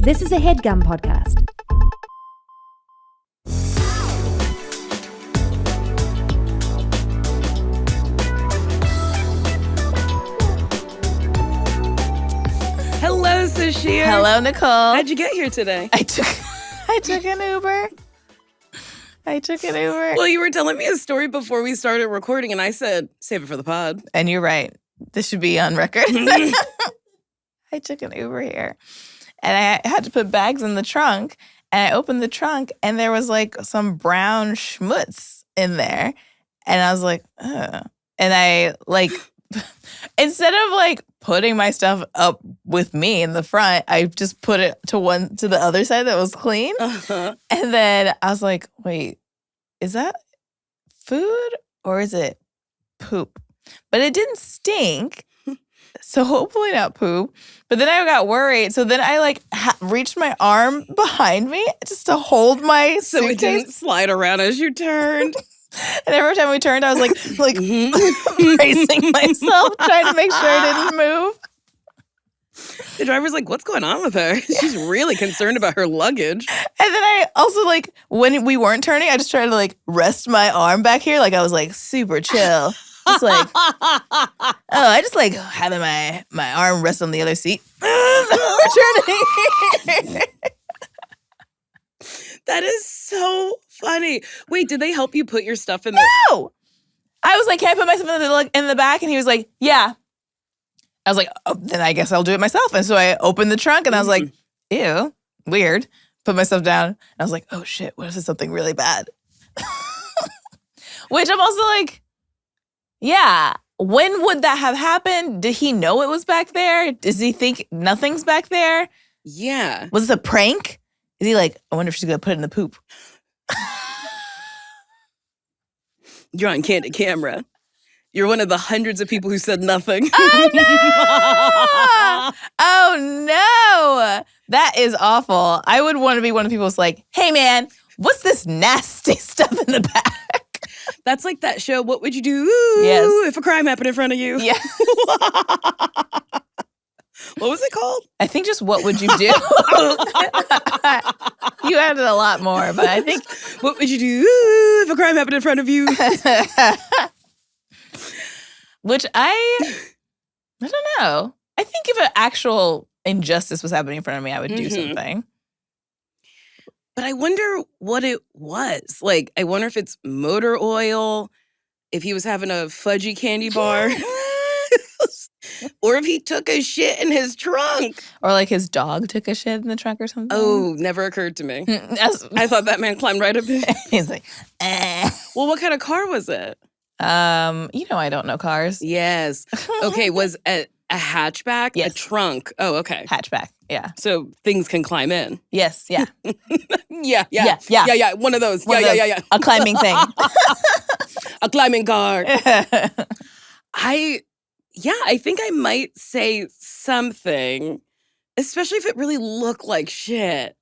This is a Headgum podcast. Hello, Sasheer. Hello, Nicole. How'd you get here today? I took an Uber. Well, you were telling me a story before we started recording, and I said, save it for the pod. And you're right. This should be on record. I took an Uber here. And I had to put bags in the trunk. And I opened the trunk, and there was like some brown schmutz in there. And I was like, ugh. And I like, instead of like putting my stuff up with me in the front, I just put it to the other side that was clean. Uh-huh. And then I was like, wait, is that food or is it poop? But it didn't stink. So hopefully not poop. But then I got worried. So then I like reached my arm behind me just to hold my So it didn't slide around as you turned. And every time we turned, I was like bracing myself, trying to make sure I didn't move. The driver's like, what's going on with her? She's really concerned about her luggage. And then I also like, when we weren't turning, I just tried to like rest my arm back here. Like I was like super chill. Just like, I just like having my arm rest on the other seat. We're turning. That is so funny. Wait, did they help you put your stuff in there? No! I was like, can I put my stuff in the back? And he was like, yeah. I was like, oh, then I guess I'll do it myself. And so I opened the trunk and I was like, ew, weird. Put my stuff down. And I was like, oh shit, what if it's something really bad? Which I'm also like, yeah, when would that have happened? Did he know it was back there? Does he think nothing's back there? Yeah. Was it a prank? Is he like, I wonder if she's going to put it in the poop? You're on candid camera. You're one of the hundreds of people who said nothing. Oh, no! Oh, no! That is awful. I would want to be one of the people who's like, hey, man, what's this nasty stuff in the back? That's like that show, What Would You Do Yes. If a Crime Happened in Front of You? Yeah. What was it called? I think just what would you do? You added a lot more, but I think... What would you do if a crime happened in front of you? Which I don't know. I think if an actual injustice was happening in front of me, I would do something. But I wonder what it was. Like, I wonder if it's motor oil, if he was having a fudgy candy bar, or if he took a shit in his trunk. Or like his dog took a shit in the trunk or something. Oh, never occurred to me. I thought that man climbed right up in. He's like, eh. Well, what kind of car was it? I don't know cars. Yes. Okay, was a hatchback? Yes. A trunk. Oh, okay. Hatchback, yeah. So things can climb in. Yes, yeah. Yeah. One of those. Yeah. A climbing thing. A climbing car. I think I might say something, especially if it really looked like shit.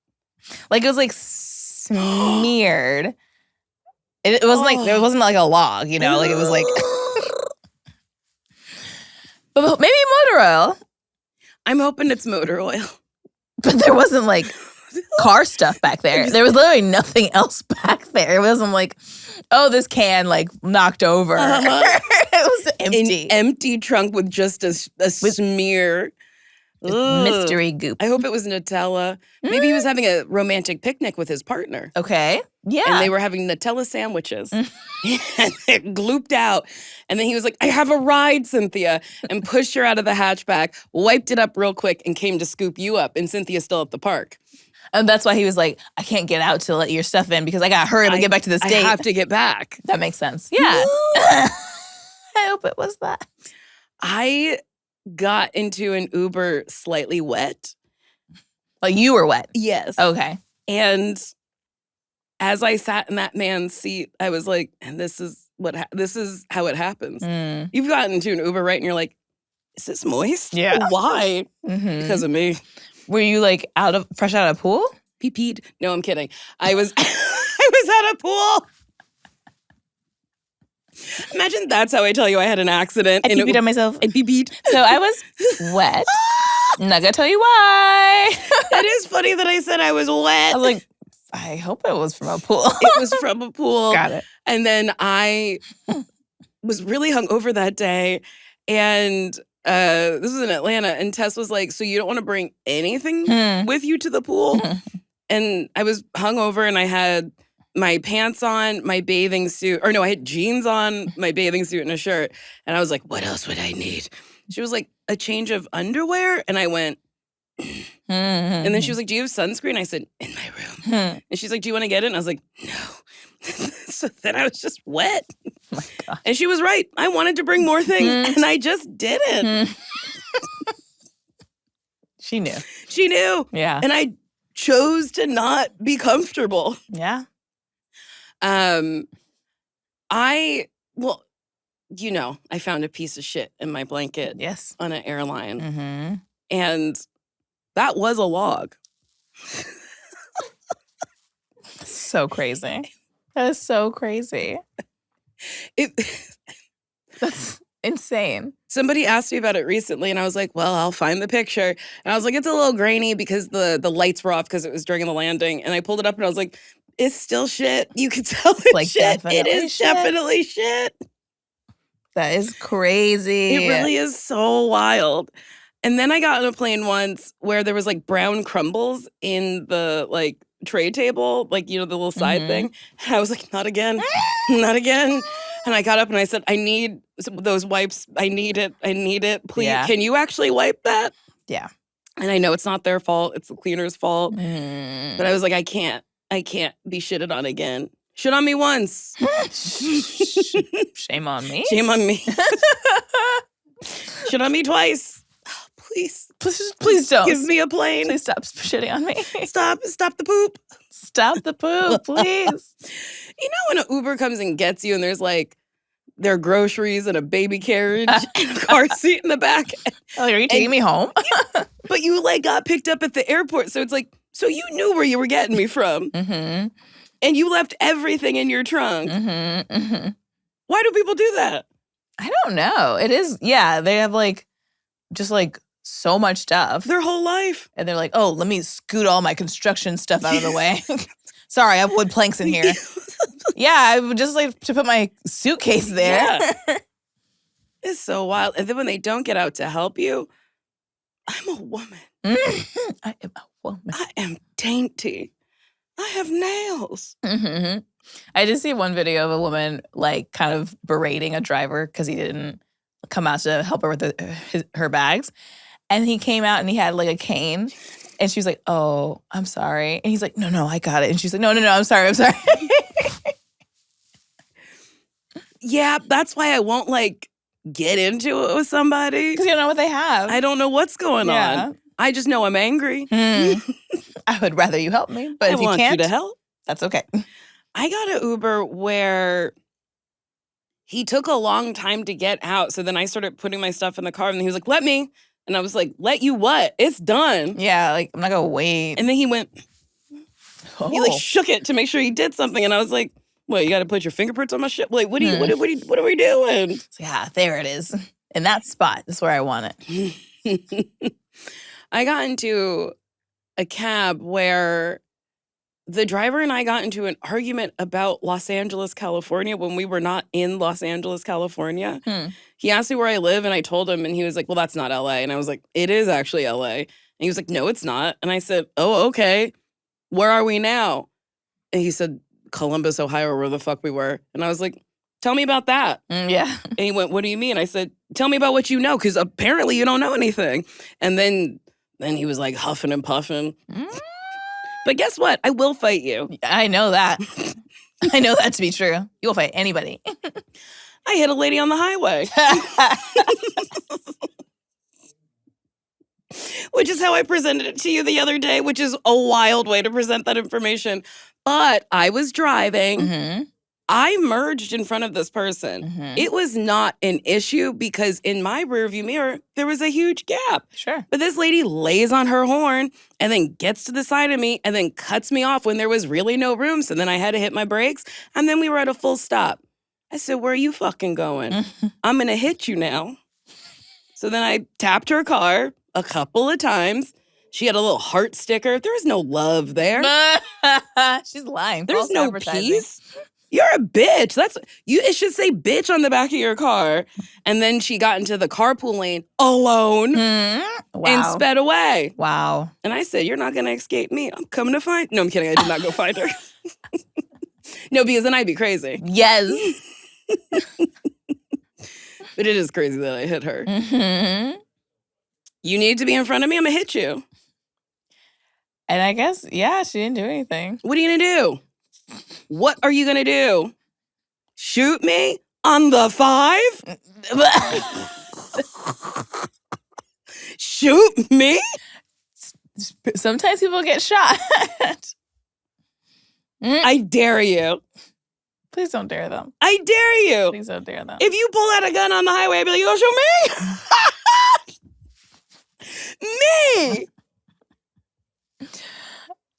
Like it was like smeared. It wasn't like, there wasn't like a log, you know? Like it was like, but maybe motor oil. I'm hoping it's motor oil. But there wasn't like car stuff back there. There was literally nothing else back there. It wasn't like, oh, this can like knocked over. It was empty. An empty trunk with just a smear. Mystery goop. I hope it was Nutella. Maybe he was having a romantic picnic with his partner. Okay. Yeah. And they were having Nutella sandwiches. And it glooped out. And then he was like, I have a ride, Cynthia. And pushed her out of the hatchback, wiped it up real quick, and came to scoop you up. And Cynthia's still at the park. And that's why he was like, I can't get out to let your stuff in because I got to hurry to get back to this date. I have to get back. That makes sense. Yeah. I hope it was that. I got into an Uber slightly wet. Like you were wet? Yes. Okay. And as I sat in that man's seat, I was like, and this is how it happens. You've gotten into an Uber, right? And you're like, is this moist? Yeah. Why? Mm-hmm. Because of me. Were you like fresh out of a pool? Pee-peed. No, I'm kidding. I was at a pool. Imagine that's how I tell you I had an accident. I pee-peed on myself. I pee-peed. So I was wet. I'm not gonna tell you why. It is funny that I said I was wet. I was like, I hope it was from a pool. It was from a pool. Got it. And then I was really hungover that day. And this was in Atlanta. And Tess was like, so you don't want to bring anything with you to the pool? And I was hungover and I had my pants on, my bathing suit. Or no, I had jeans on, my bathing suit, and a shirt. And I was like, what else would I need? She was like, a change of underwear? And I went, and then she was like, do you have sunscreen? I said, in my room. And she's like, do you want to get it? And I was like, no. So then I was just wet. Oh my God. And she was right. I wanted to bring more things, and I just didn't. She knew. She knew. Yeah. And I chose to not be comfortable. Yeah. Well, you know, I found a piece of shit in my blanket Yes. on an airline. Mm-hmm. And that was a log. So crazy. That is so crazy. That's insane. Somebody asked me about it recently, and I was like, well, I'll find the picture. And I was like, it's a little grainy because the lights were off because it was during the landing. And I pulled it up, and I was like, it's still shit. You can tell it's like shit. It is shit. definitely shit. That is crazy. It really is so wild. And then I got on a plane once where there was like brown crumbles in the like tray table, like, you know, the little side thing. And I was like, not again, not again. And I got up and I said, I need those wipes. I need it. Please. Yeah. Can you actually wipe that? Yeah. And I know it's not their fault. It's the cleaner's fault. But Mm. I was like, I can't be shitted on again. Shit on me once. Shame on me. Shame on me. Shit on me twice. Oh, please. Please don't. Give me a plane. Please stop shitting on me. Stop the poop. Stop the poop, please. You know when an Uber comes and gets you and there's like their groceries and a baby carriage and a car seat in the back? Oh, are you taking me home? But you like got picked up at the airport. So it's like, so you knew where you were getting me from. Mm-hmm. And you left everything in your trunk. Mm-hmm. Mm-hmm. Why do people do that? I don't know. It is, yeah, they have like, just like so much stuff. Their whole life. And they're like, oh, let me scoot all my construction stuff out of the way. Sorry, I have wood planks in here. Yeah, I would just like to put my suitcase there. Yeah. It's so wild. And then when they don't get out to help you, I'm a woman. I am a woman. I am dainty. I have nails. Mm-hmm. I did see one video of a woman like kind of berating a driver because he didn't come out to help her with her bags. And he came out and he had like a cane. And she was like, oh, I'm sorry. And he's like, no, I got it. And she's like, no, I'm sorry. Yeah, that's why I won't like get into it with somebody. Because you don't know what they have. I don't know what's going Yeah. on. I just know I'm angry. I would rather you help me. But I if you want can't, you to help. that's okay. I got an Uber where he took a long time to get out. So then I started putting my stuff in the car and he was like, let me. And I was like, let you what? It's done. Yeah, like I'm not going to wait. And then he went, Oh. he like shook it to make sure he did something. And I was like, what, you got to put your fingerprints on my shit? Like, what are we doing? So, yeah, there it is. In that spot. That's where I want it. I got into a cab where the driver and I got into an argument about Los Angeles, California when we were not in Los Angeles, California. He asked me where I live and I told him and he was like, well, that's not LA. And I was like, it is actually LA. And he was like, no, it's not. And I said, oh, okay. Where are we now? And he said, Columbus, Ohio, or where the fuck we were. And I was like, tell me about that. Yeah. And he went, what do you mean? I said, tell me about what you know, because apparently you don't know anything. And then he was like huffing and puffing. But guess what? I will fight you. I know that. I know that to be true. You will fight anybody. I hit a lady on the highway. Which is how I presented it to you the other day, which is a wild way to present that information. But I was driving. Mm-hmm. I merged in front of this person. Mm-hmm. It was not an issue because in my rearview mirror, there was a huge gap. Sure. But this lady lays on her horn and then gets to the side of me and then cuts me off when there was really no room. So then I had to hit my brakes and then we were at a full stop. I said, where are you fucking going? I'm going to hit you now. So then I tapped her car a couple of times. She had a little heart sticker. There's no love there. She's lying. There's False no advertising. peace. You're a bitch. It should say bitch on the back of your car. And then she got into the carpool lane alone and sped away. Wow. And I said, you're not going to escape me. I'm coming to find. No, I'm kidding. I did not go find her. No, because then I'd be crazy. Yes. But it is crazy that I hit her. Mm-hmm. You need to be in front of me. I'm going to hit you. And I guess, yeah, she didn't do anything. What are you going to do? What are you going to do? Shoot me on the 5? Shoot me? Sometimes people get shot. I dare you. Please don't dare them. I dare you. Please don't dare them. If you pull out a gun on the highway, I'd be like, you gonna shoot me? Me!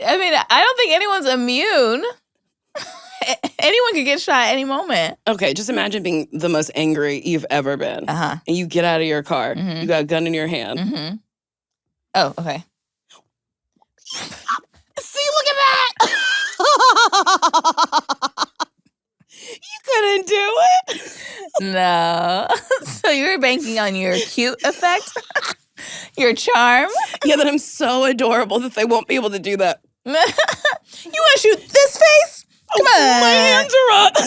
I mean, I don't think anyone's immune. Anyone could get shot at any moment. Okay, just imagine being the most angry you've ever been. Uh-huh. And you get out of your car. Mhm. You got a gun in your hand. Mm-hmm. Oh, okay. See, look at that! You couldn't do it. No. So you were banking on your cute effect? Your charm? Yeah, that I'm so adorable that they won't be able to do that. You want to shoot this face? Come on. My hands are up.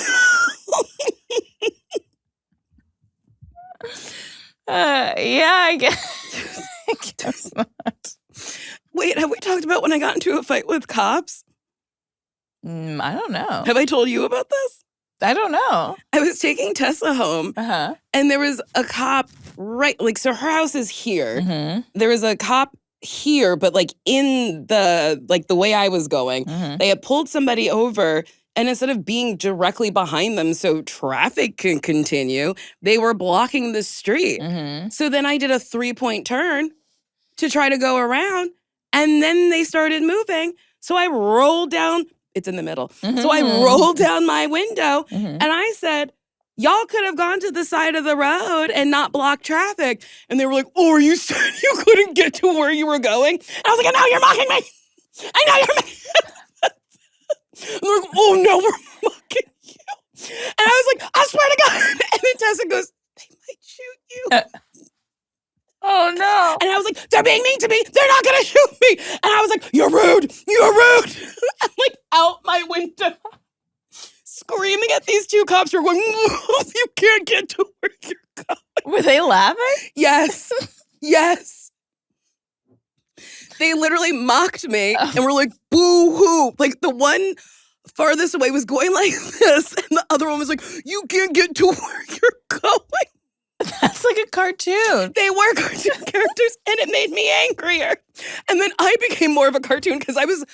Yeah, I guess. I guess not. Wait, have we talked about when I got into a fight with cops? I don't know. Have I told you about this? I don't know. I was taking Tessa home, Uh-huh. and there was a cop so her house is here. Mm-hmm. There was a cop here, but in the way I was going, Mm-hmm. they had pulled somebody over, and instead of being directly behind them so traffic can continue, they were blocking the street. Mm-hmm. So then I did a 3-point turn to try to go around, and then they started moving. So I rolled down. It's in the middle. So I rolled down my window, and I said, y'all could have gone to the side of the road and not blocked traffic. And they were like, oh, you said you couldn't get to where you were going? And I was like, I know you're mocking me. I know you're mocking me. And they're like, oh, no, we're mocking you. And I was like, I swear to God. And then Tessa goes, they might shoot you. Oh, no. And I was like, they're being mean to me. They're not going to shoot me. And I was like, you're rude. You're rude. I'm out my window, screaming at these two cops who are going, you can't get to where you're going. Were they laughing? Yes. Yes. They literally mocked me and were like, boo-hoo. The one farthest away was going like this, and the other one was like, you can't get to where you're going. That's like a cartoon. They were cartoon characters, and it made me angrier. And then I became more of a cartoon because I was,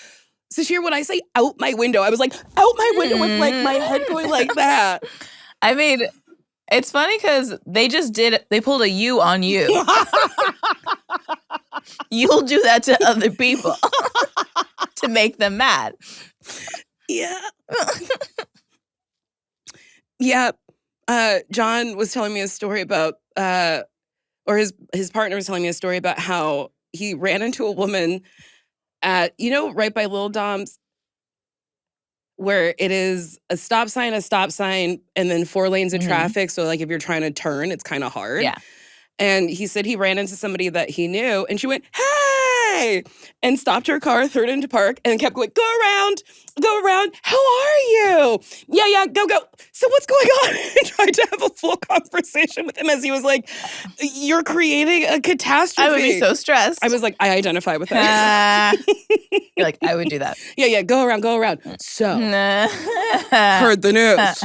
Sasheer, when I say out my window, I was like, out my window with my head going like that. I mean, it's funny because they pulled a you on you. You'll do that to other people to make them mad. Yeah. Yeah. John was telling me a story about, or his partner was telling me a story about how he ran into a woman at, right by Lil Dom's, where it is a stop sign, and then 4 lanes of traffic. So if you're trying to turn, it's kind of hard. Yeah. And he said he ran into somebody that he knew, and she went, hey, and stopped her car, threw it into park, and kept going, go around. How are you? Yeah, go. So what's going on? And tried to have a full conversation with him as he was like, you're creating a catastrophe. I would be so stressed. I was like, I identify with that. You're like, I would do that. Yeah, go around. So, heard the news.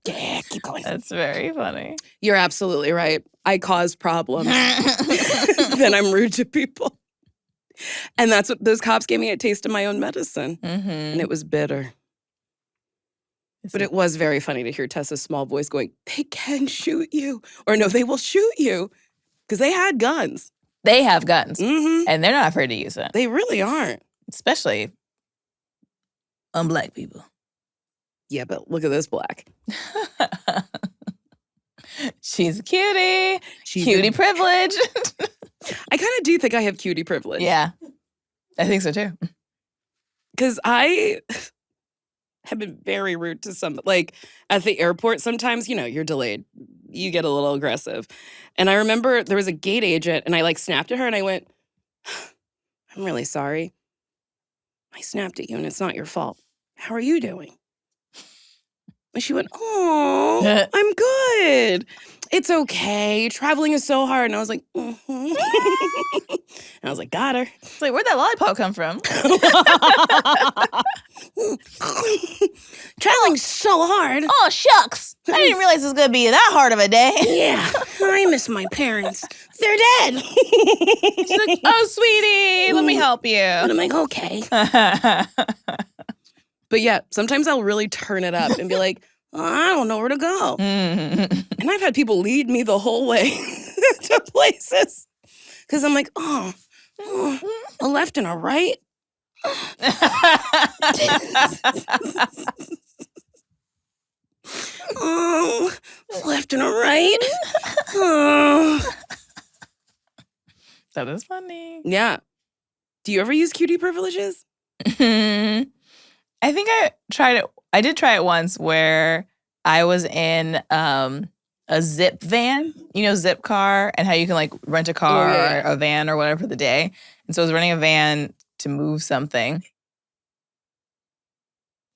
Yeah, keep going. That's very funny. You're absolutely right. I cause problems. Then I'm rude to people. And that's what those cops gave me, a taste of my own medicine. And it was bitter. But it was very funny to hear Tessa's small voice going, they can shoot you. Or no, they will shoot you. Because they had guns. They have guns. Mm-hmm. And they're not afraid to use it. They really aren't. Especially on Black people. Yeah, but look at this black. She's a cutie. She's Cutie privilege. I kind of do think I have cutie privilege. Yeah, I think so too. Because I have been very rude to some, like at the airport sometimes, you're delayed. You get a little aggressive. And I remember there was a gate agent and I like snapped at her and I went, I'm really sorry. I snapped at you and it's not your fault. How are you doing? And she went, oh, I'm good. It's okay. Traveling is so hard. And I was like, mm-hmm. And I was like, got her. It's like, where'd that lollipop come from? Traveling's so hard. Oh, shucks. I didn't realize it was going to be that hard of a day. Yeah, I miss my parents. They're dead. She's like, oh, sweetie, let me help you. And I'm like, okay. But yeah, sometimes I'll really turn it up and be like, I don't know where to go. And I've had people lead me the whole way to places. Because I'm like, oh, a left and a right. Oh, left and a right. Oh. That is funny. Yeah. Do you ever use cutie privileges? I think I tried it. I did try it once where I was in a Zip van, Zip car, and how you can like rent a car or a van or whatever for the day. And so I was renting a van to move something.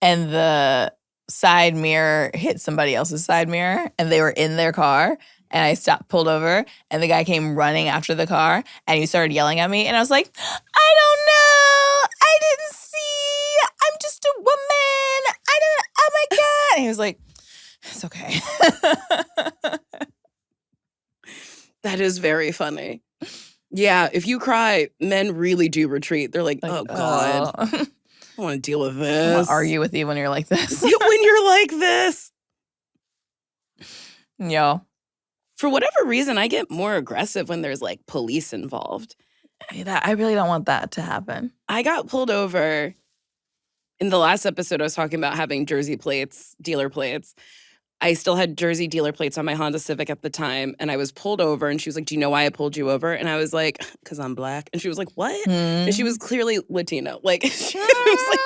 And the side mirror hit somebody else's side mirror and they were in their car. And I pulled over, and the guy came running after the car, and he started yelling at me. And I was like, I don't know. I didn't see. I'm just a woman. Oh my God. And he was like, it's okay. That is very funny. Yeah, if you cry, men really do retreat. They're like, oh, God. I don't want to deal with this. I'm going to argue with you when you're like this. When you're like this. Yo. For whatever reason, I get more aggressive when there's like police involved. I really don't want that to happen. I got pulled over in the last episode. I was talking about having Jersey plates, dealer plates. I still had Jersey dealer plates on my Honda Civic at the time. And I was pulled over and she was like, do you know why I pulled you over? And I was like, because I'm black. And she was like, what? And she was clearly Latino. Like, she was like,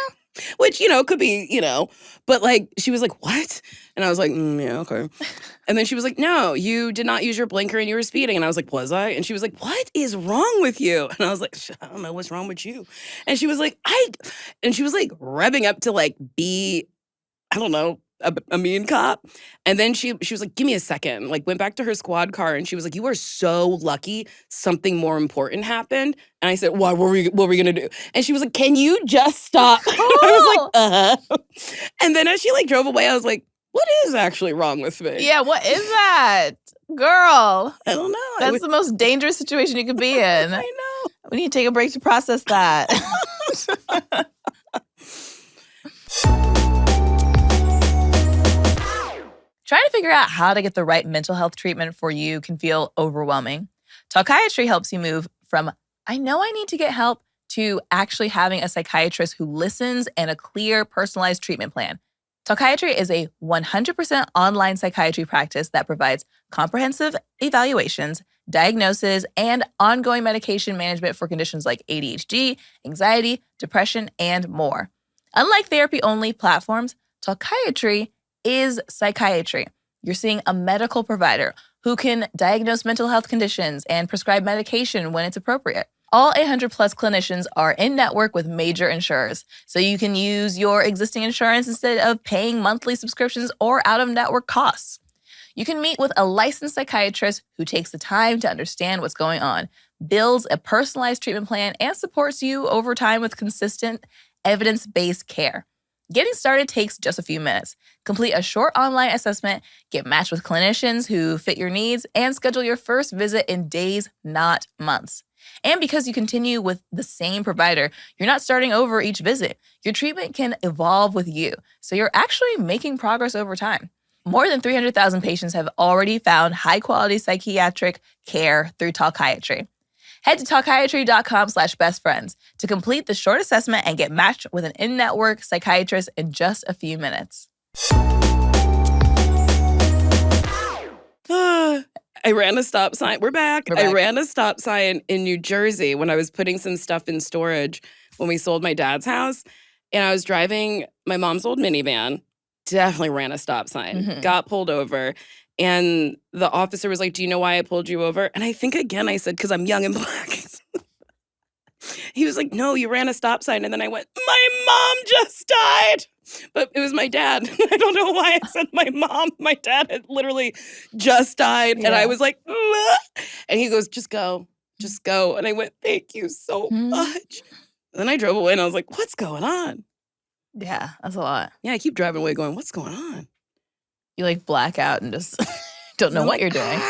which, could be, but like, she was like, what? And I was like, yeah, okay. And then she was like, no, you did not use your blinker and you were speeding. And I was like, was I? And she was like, what is wrong with you? And I was like, I don't know what's wrong with you. And she was like, and she was like revving up to like be, I don't know, a mean cop. And then she was like, give me a second. Like went back to her squad car and she was like, you are so lucky something more important happened. And I said, what were we going to do? And she was like, can you just stop? Oh. I was like, And then as she like drove away, I was like, what is actually wrong with me? Yeah, what is that? Girl. I don't know. That's the most dangerous situation you could be in. I know. We need to take a break to process that. Trying to figure out how to get the right mental health treatment for you can feel overwhelming. Talkiatry helps you move from, I know I need to get help, to actually having a psychiatrist who listens and a clear, personalized treatment plan. Talkiatry is a 100% online psychiatry practice that provides comprehensive evaluations, diagnosis, and ongoing medication management for conditions like ADHD, anxiety, depression, and more. Unlike therapy-only platforms, Talkiatry is psychiatry. You're seeing a medical provider who can diagnose mental health conditions and prescribe medication when it's appropriate. All 800 plus clinicians are in network with major insurers, so you can use your existing insurance instead of paying monthly subscriptions or out-of-network costs. You can meet with a licensed psychiatrist who takes the time to understand what's going on, builds a personalized treatment plan, and supports you over time with consistent, evidence-based care. Getting started takes just a few minutes. Complete a short online assessment, get matched with clinicians who fit your needs, and schedule your first visit in days, not months. And because you continue with the same provider, you're not starting over each visit. Your treatment can evolve with you, so you're actually making progress over time. More than 300,000 patients have already found high-quality psychiatric care through Talkiatry. Head to talkiatry.com/bestfriends to complete the short assessment and get matched with an in-network psychiatrist in just a few minutes. I ran a stop sign. We're back. We're I back. ran a stop sign in New Jersey when I was putting some stuff in storage when we sold my dad's house. And I was driving my mom's old minivan. Definitely ran a stop sign. Got pulled over. And the officer was like, do you know why I pulled you over? And I think, again, I said, because I'm young and black. He was like, no, you ran a stop sign. And then I went, my mom just died. But it was my dad. I don't know why I said my mom. My dad had literally just died. And I was like, and he goes, just go. Just go. And I went, thank you so much. And then I drove away and I was like, what's going on? Yeah, that's a lot. Yeah, I keep driving away going, what's going on? You like black out and just don't know what you're doing.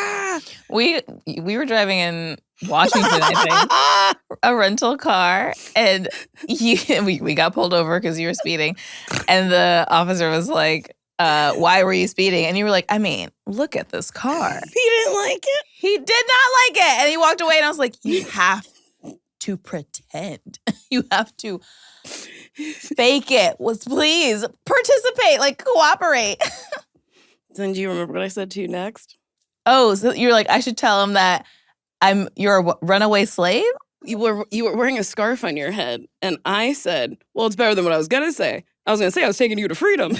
We were driving in Washington, I think, a rental car, and we got pulled over because you were speeding, and the officer was like, why were you speeding? And you were like, I mean, look at this car. He didn't like it? He did not like it. And he walked away, and I was like, you have to pretend. You have to fake it. Please participate, like cooperate. Then do you remember what I said to you next? Oh, so you're like, I should tell him that you're a runaway slave? You were wearing a scarf on your head. And I said, well, it's better than what I was going to say. I was going to say I was taking you to freedom.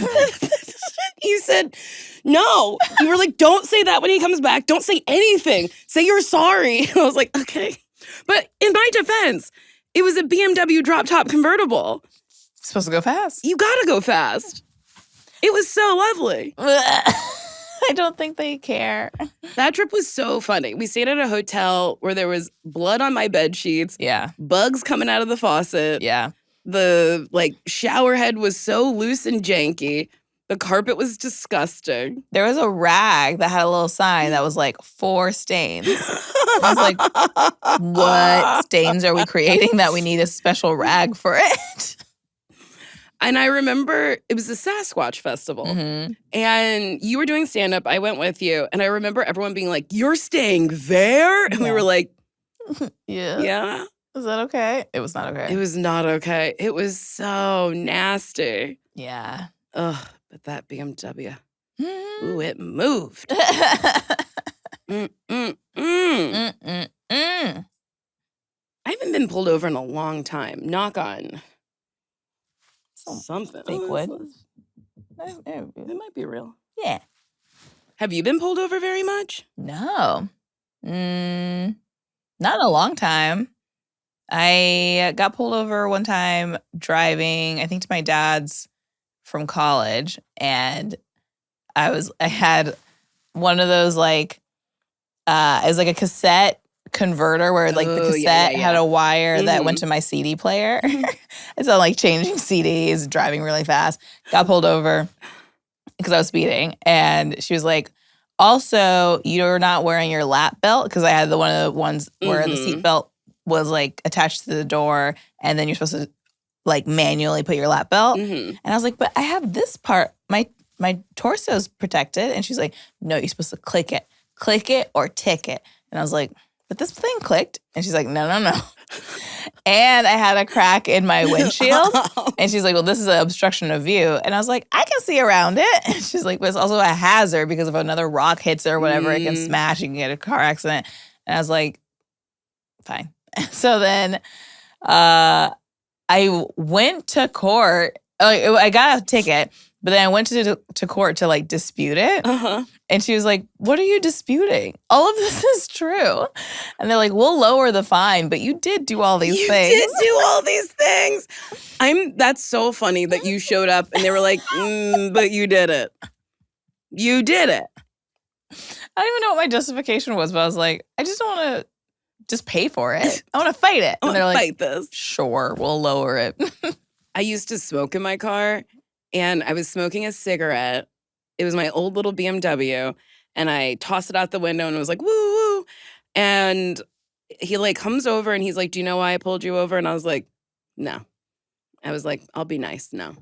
You said, no. You were like, don't say that when he comes back. Don't say anything. Say you're sorry. I was like, okay. But in my defense, it was a BMW drop-top convertible. It's supposed to go fast. You got to go fast. It was so lovely. I don't think they care. That trip was so funny. We stayed at a hotel where there was blood on my bed sheets. Yeah. Bugs coming out of the faucet. Yeah. The shower head was so loose and janky. The carpet was disgusting. There was a rag that had a little sign that was like 4 stains. I was like, what stains are we creating that we need a special rag for it? And I remember it was the Sasquatch Festival. And you were doing stand-up. I went with you. And I remember everyone being like, you're staying there? And we were like, yeah. Is that okay? It was not okay. It was not okay. It was so nasty. Yeah. Ugh, but that BMW. Ooh, it moved. I haven't been pulled over in a long time. Knock on something. Fake wood. It might be real. Yeah. Have you been pulled over very much? No. Not in a long time. I got pulled over one time driving, I think, to my dad's from college. And I had one of those it was like a cassette converter where the cassette had a wire that went to my CD player. And so changing CDs, driving really fast, got pulled over because I was speeding. And she was like, also, you're not wearing your lap belt, because I had one of the ones where the seatbelt was attached to the door, and then you're supposed to manually put your lap belt. And I was like, but I have this part, my torso's protected. And she's like, no, you're supposed to click it or tick it. And I was like, but this thing clicked. And she's like, no. And I had a crack in my windshield. And she's like, well, this is an obstruction of view. And I was like, I can see around it. And she's like, but it's also a hazard, because if another rock hits it or whatever, it can smash, you can get a car accident. And I was like, fine. So then I went to court. I got a ticket, but then I went to court to dispute it. And she was like, what are you disputing? All of this is true. And they're like, we'll lower the fine, but you did do all these things. You did do all these things. That's so funny that you showed up and they were like, but you did it. You did it. I don't even know what my justification was, but I was like, I just don't want to just pay for it. I want to fight it. I And they're like, fight this. Sure, we'll lower it. I used to smoke in my car, and I was smoking a cigarette. It was my old little BMW, and I tossed it out the window and was like, woo, woo. And he comes over and he's like, do you know why I pulled you over? And I was like, no. I was like, I'll be nice. No.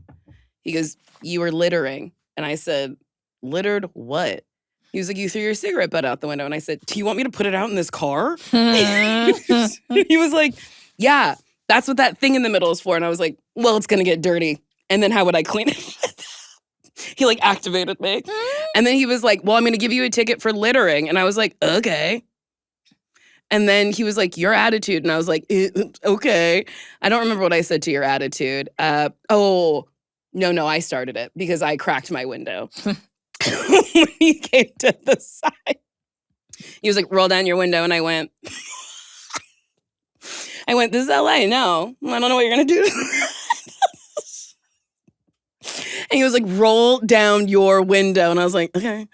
He goes, you were littering. And I said, littered what? He was like, you threw your cigarette butt out the window. And I said, do you want me to put it out in this car? He was like, yeah, that's what that thing in the middle is for. And I was like, well, it's going to get dirty. And then how would I clean it? He like activated me. And then he was like, well, I'm going to give you a ticket for littering. And I was like, okay. And then he was like, your attitude. And I was like, okay. I don't remember what I said to your attitude. No, I started it because I cracked my window. When he came to the side, he was like, roll down your window. And I went, this is LA. No, I don't know what you're going to do. And he was like, roll down your window. And I was like, okay.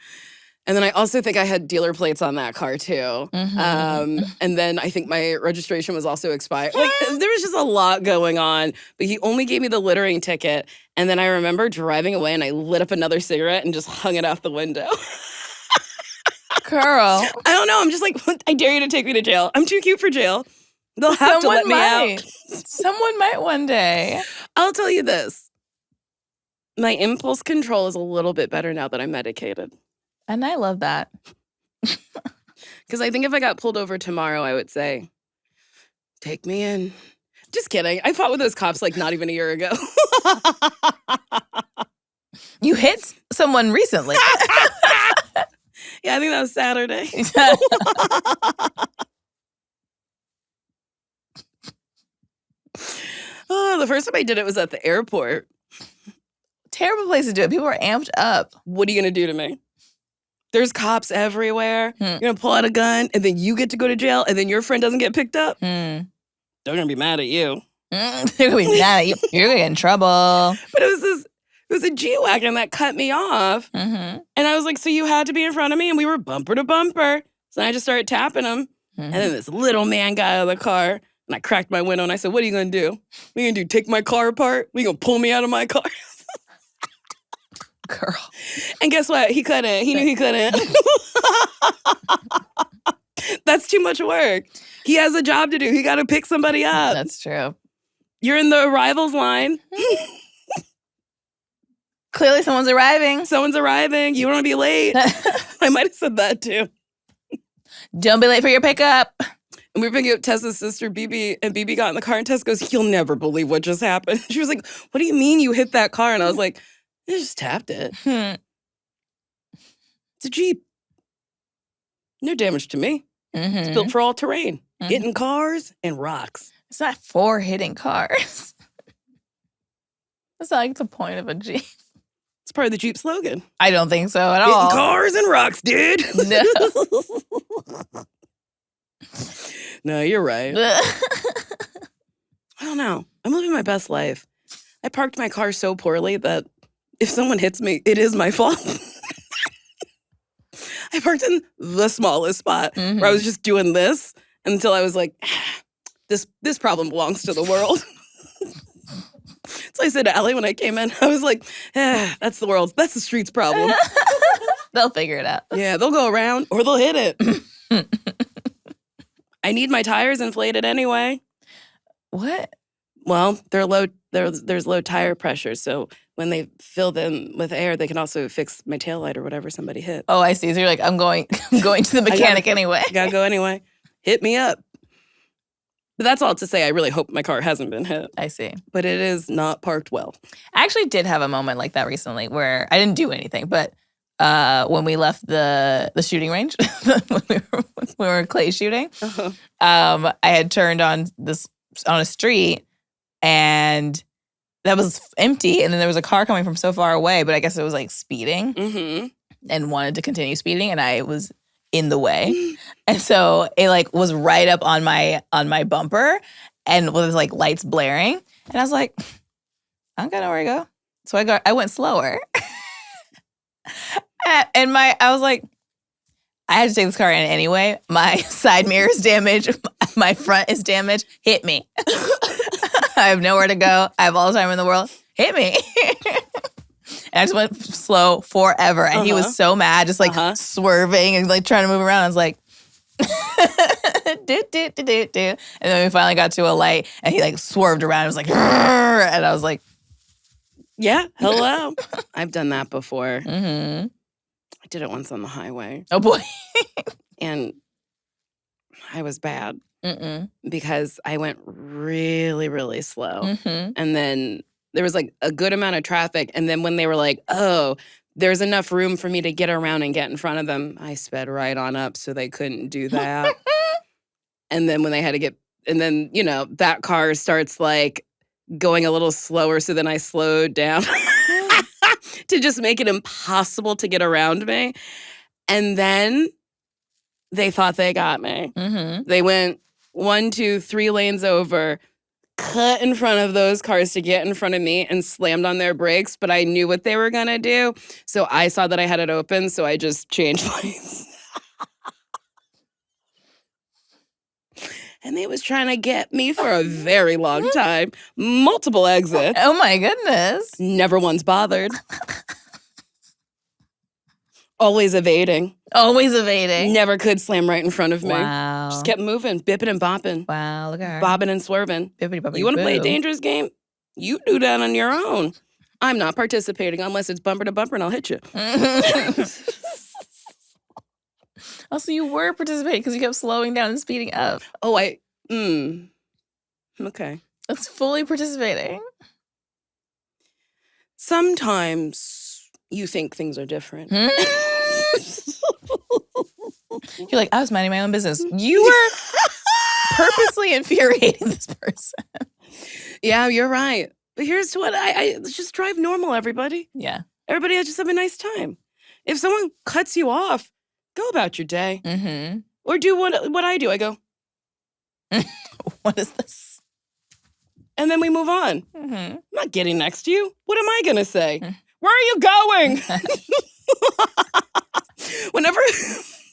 And then I also think I had dealer plates on that car too. And then I think my registration was also expired. Like there was just a lot going on. But he only gave me the littering ticket. And then I remember driving away and I lit up another cigarette and just hung it out the window. Girl. I don't know. I'm just like, I dare you to take me to jail. I'm too cute for jail. They'll have to let me out. Someone might one day. I'll tell you this. My impulse control is a little bit better now that I'm medicated. And I love that. Because I think if I got pulled over tomorrow, I would say, take me in. Just kidding. I fought with those cops like not even a year ago. You hit someone recently. Yeah, I think that was Saturday. Oh, the first time I did it was at the airport. Terrible place to do it. People are amped up. What are you going to do to me? There's cops everywhere. You're going to pull out a gun, and then you get to go to jail, and then your friend doesn't get picked up? They're going to be mad at you. They're going to be mad at you. You're going to get in trouble. But it was a G-Wagon that cut me off. And I was like, so you had to be in front of me, and we were bumper to bumper. So I just started tapping him. And then this little man got out of the car, and I cracked my window, and I said, what are you going to do? What are you going to do, take my car apart? What are you going to pull me out of my car? Girl. And guess what? He couldn't. He knew he couldn't. That's too much work. He has a job to do. He got to pick somebody up. That's true. You're in the arrivals line. Clearly someone's arriving. Someone's arriving. You don't want to be late. I might have said that too. Don't be late for your pickup. And we were picking up Tessa's sister, BB, and BB got in the car, and Tess goes, you'll never believe what just happened. She was like, what do you mean you hit that car? And I was like, I just tapped it. It's a Jeep. No damage to me. It's built for all terrain. Hitting cars and rocks. It's not for hitting cars. That's not like the point of a Jeep. It's part of the Jeep slogan. I don't think so at all. Hitting cars and rocks, dude. No. No, you're right. I don't know. I'm living my best life. I parked my car so poorly that if someone hits me, it is my fault. I parked in the smallest spot where I was just doing this until I was like, this problem belongs to the world. So I said to Allie when I came in, I was like, that's the world's, that's the street's problem. They'll figure it out. Yeah, they'll go around or they'll hit it. I need my tires inflated anyway. What? Well, there's low tire pressure, so when they fill them with air, they can also fix my taillight or whatever somebody hit. Oh, I see. So you're like, I'm going to the mechanic anyway. Gotta go anyway. Hit me up. But that's all to say, I really hope my car hasn't been hit. I see. But it is not parked well. I actually did have a moment like that recently where I didn't do anything, but when we left the shooting range, when we were clay shooting, I had turned on a street and that was empty, and then there was a car coming from so far away, but I guess it was like speeding and wanted to continue speeding, and I was in the way, and so it like was right up on my bumper, and with like lights blaring, and I was like, I don't gotta know where to go, so I went slower, and I was like, I had to take this car in anyway. My side mirror is damaged, my front is damaged. Hit me. I have nowhere to go. I have all the time in the world. Hit me. And I just went slow forever. And he was so mad, just like swerving and like trying to move around. I was like, do. And then we finally got to a light and he like swerved around. It was like, and I was like, yeah, hello. I've done that before. I did it once on the highway. Oh boy. And I was bad. Because I went really, really slow. And then there was like a good amount of traffic. And then when they were like, oh, there's enough room for me to get around and get in front of them, I sped right on up so they couldn't do that. And then when they had to get, and then, you know, that car starts like going a little slower. So then I slowed down to just make it impossible to get around me. And then they thought they got me. Mm-hmm. They went 1, 2, 3 lanes over, cut in front of those cars to get in front of me and slammed on their brakes. But I knew what they were going to do. So I saw that I had it open. So I just changed lanes. And they was trying to get me for a very long time. Multiple exits. Oh my goodness. Never once bothered. Always evading. Always evading. Never could slam right in front of me. Wow. Just kept moving, bipping and bopping. Wow, look at her. Bobbing and swerving. Bippity You want to play a boo. dangerous game? You do that on your own. I'm not participating unless it's bumper to bumper and I'll hit you. Also, you were participating because you kept slowing down and speeding up. Oh, okay. That's fully participating. Sometimes you think things are different. You're like, I was minding my own business. You were purposely infuriating this person. Yeah, you're right. But here's what I just drive normal, everybody. Yeah. Everybody just have a nice time. If someone cuts you off, go about your day. Mm-hmm. Or do what I do. I go, What is this? and then we move on. Mm-hmm. I'm not getting next to you. What am I going to say? Where are you going?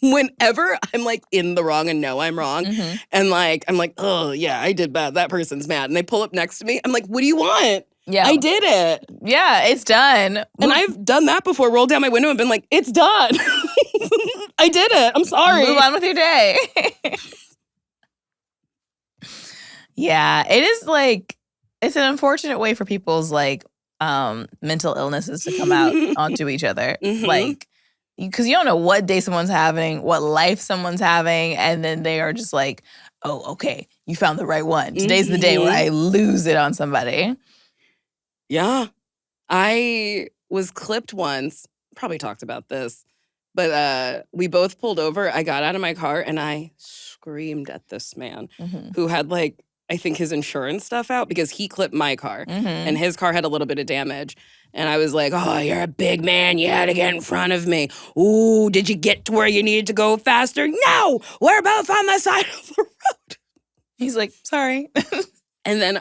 Whenever I'm like in the wrong and know I'm wrong, Mm-hmm. and like I'm like, oh yeah, I did bad. That person's mad, and they pull up next to me. I'm like, what do you want? Yeah. I did it, Yeah, it's done. and I've done that before. Rolled down my window and been like, it's done. I did it. I'm sorry. Move on with your day. Yeah, it is like, it's an unfortunate way for people's like mental illnesses to come out onto each other. Mhm. Like, because you don't know what day someone's having, what life someone's having, and then they are just like, oh, okay, you found the right one. Today's the day where I lose it on somebody. Yeah. I was clipped once. Probably talked about this. But we both pulled over. I got out of my car and I screamed at this man Mm-hmm. who had like, I think his insurance stuff out because he clipped my car Mm-hmm. and his car had a little bit of damage. And I was like, oh, you're a big man. You had to get in front of me. Ooh, did you get to where you needed to go faster? No, we're both on the side of the road. He's like, sorry. And then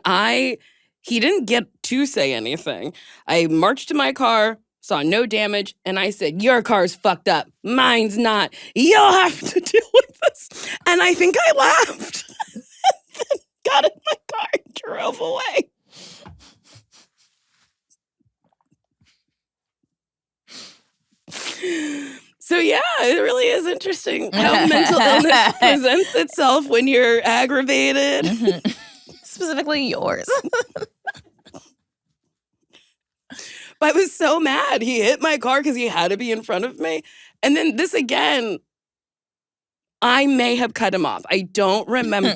he didn't get to say anything. I marched to my car, saw no damage, and I said, your car's fucked up. Mine's not. You'll have to deal with this. And I think I laughed. Got in my car and drove away. So yeah, it really is interesting how mental illness presents itself when you're aggravated. Mhm. Specifically yours. But I was so mad. He hit my car because he had to be in front of me. And then this again, I may have cut him off. I don't remember.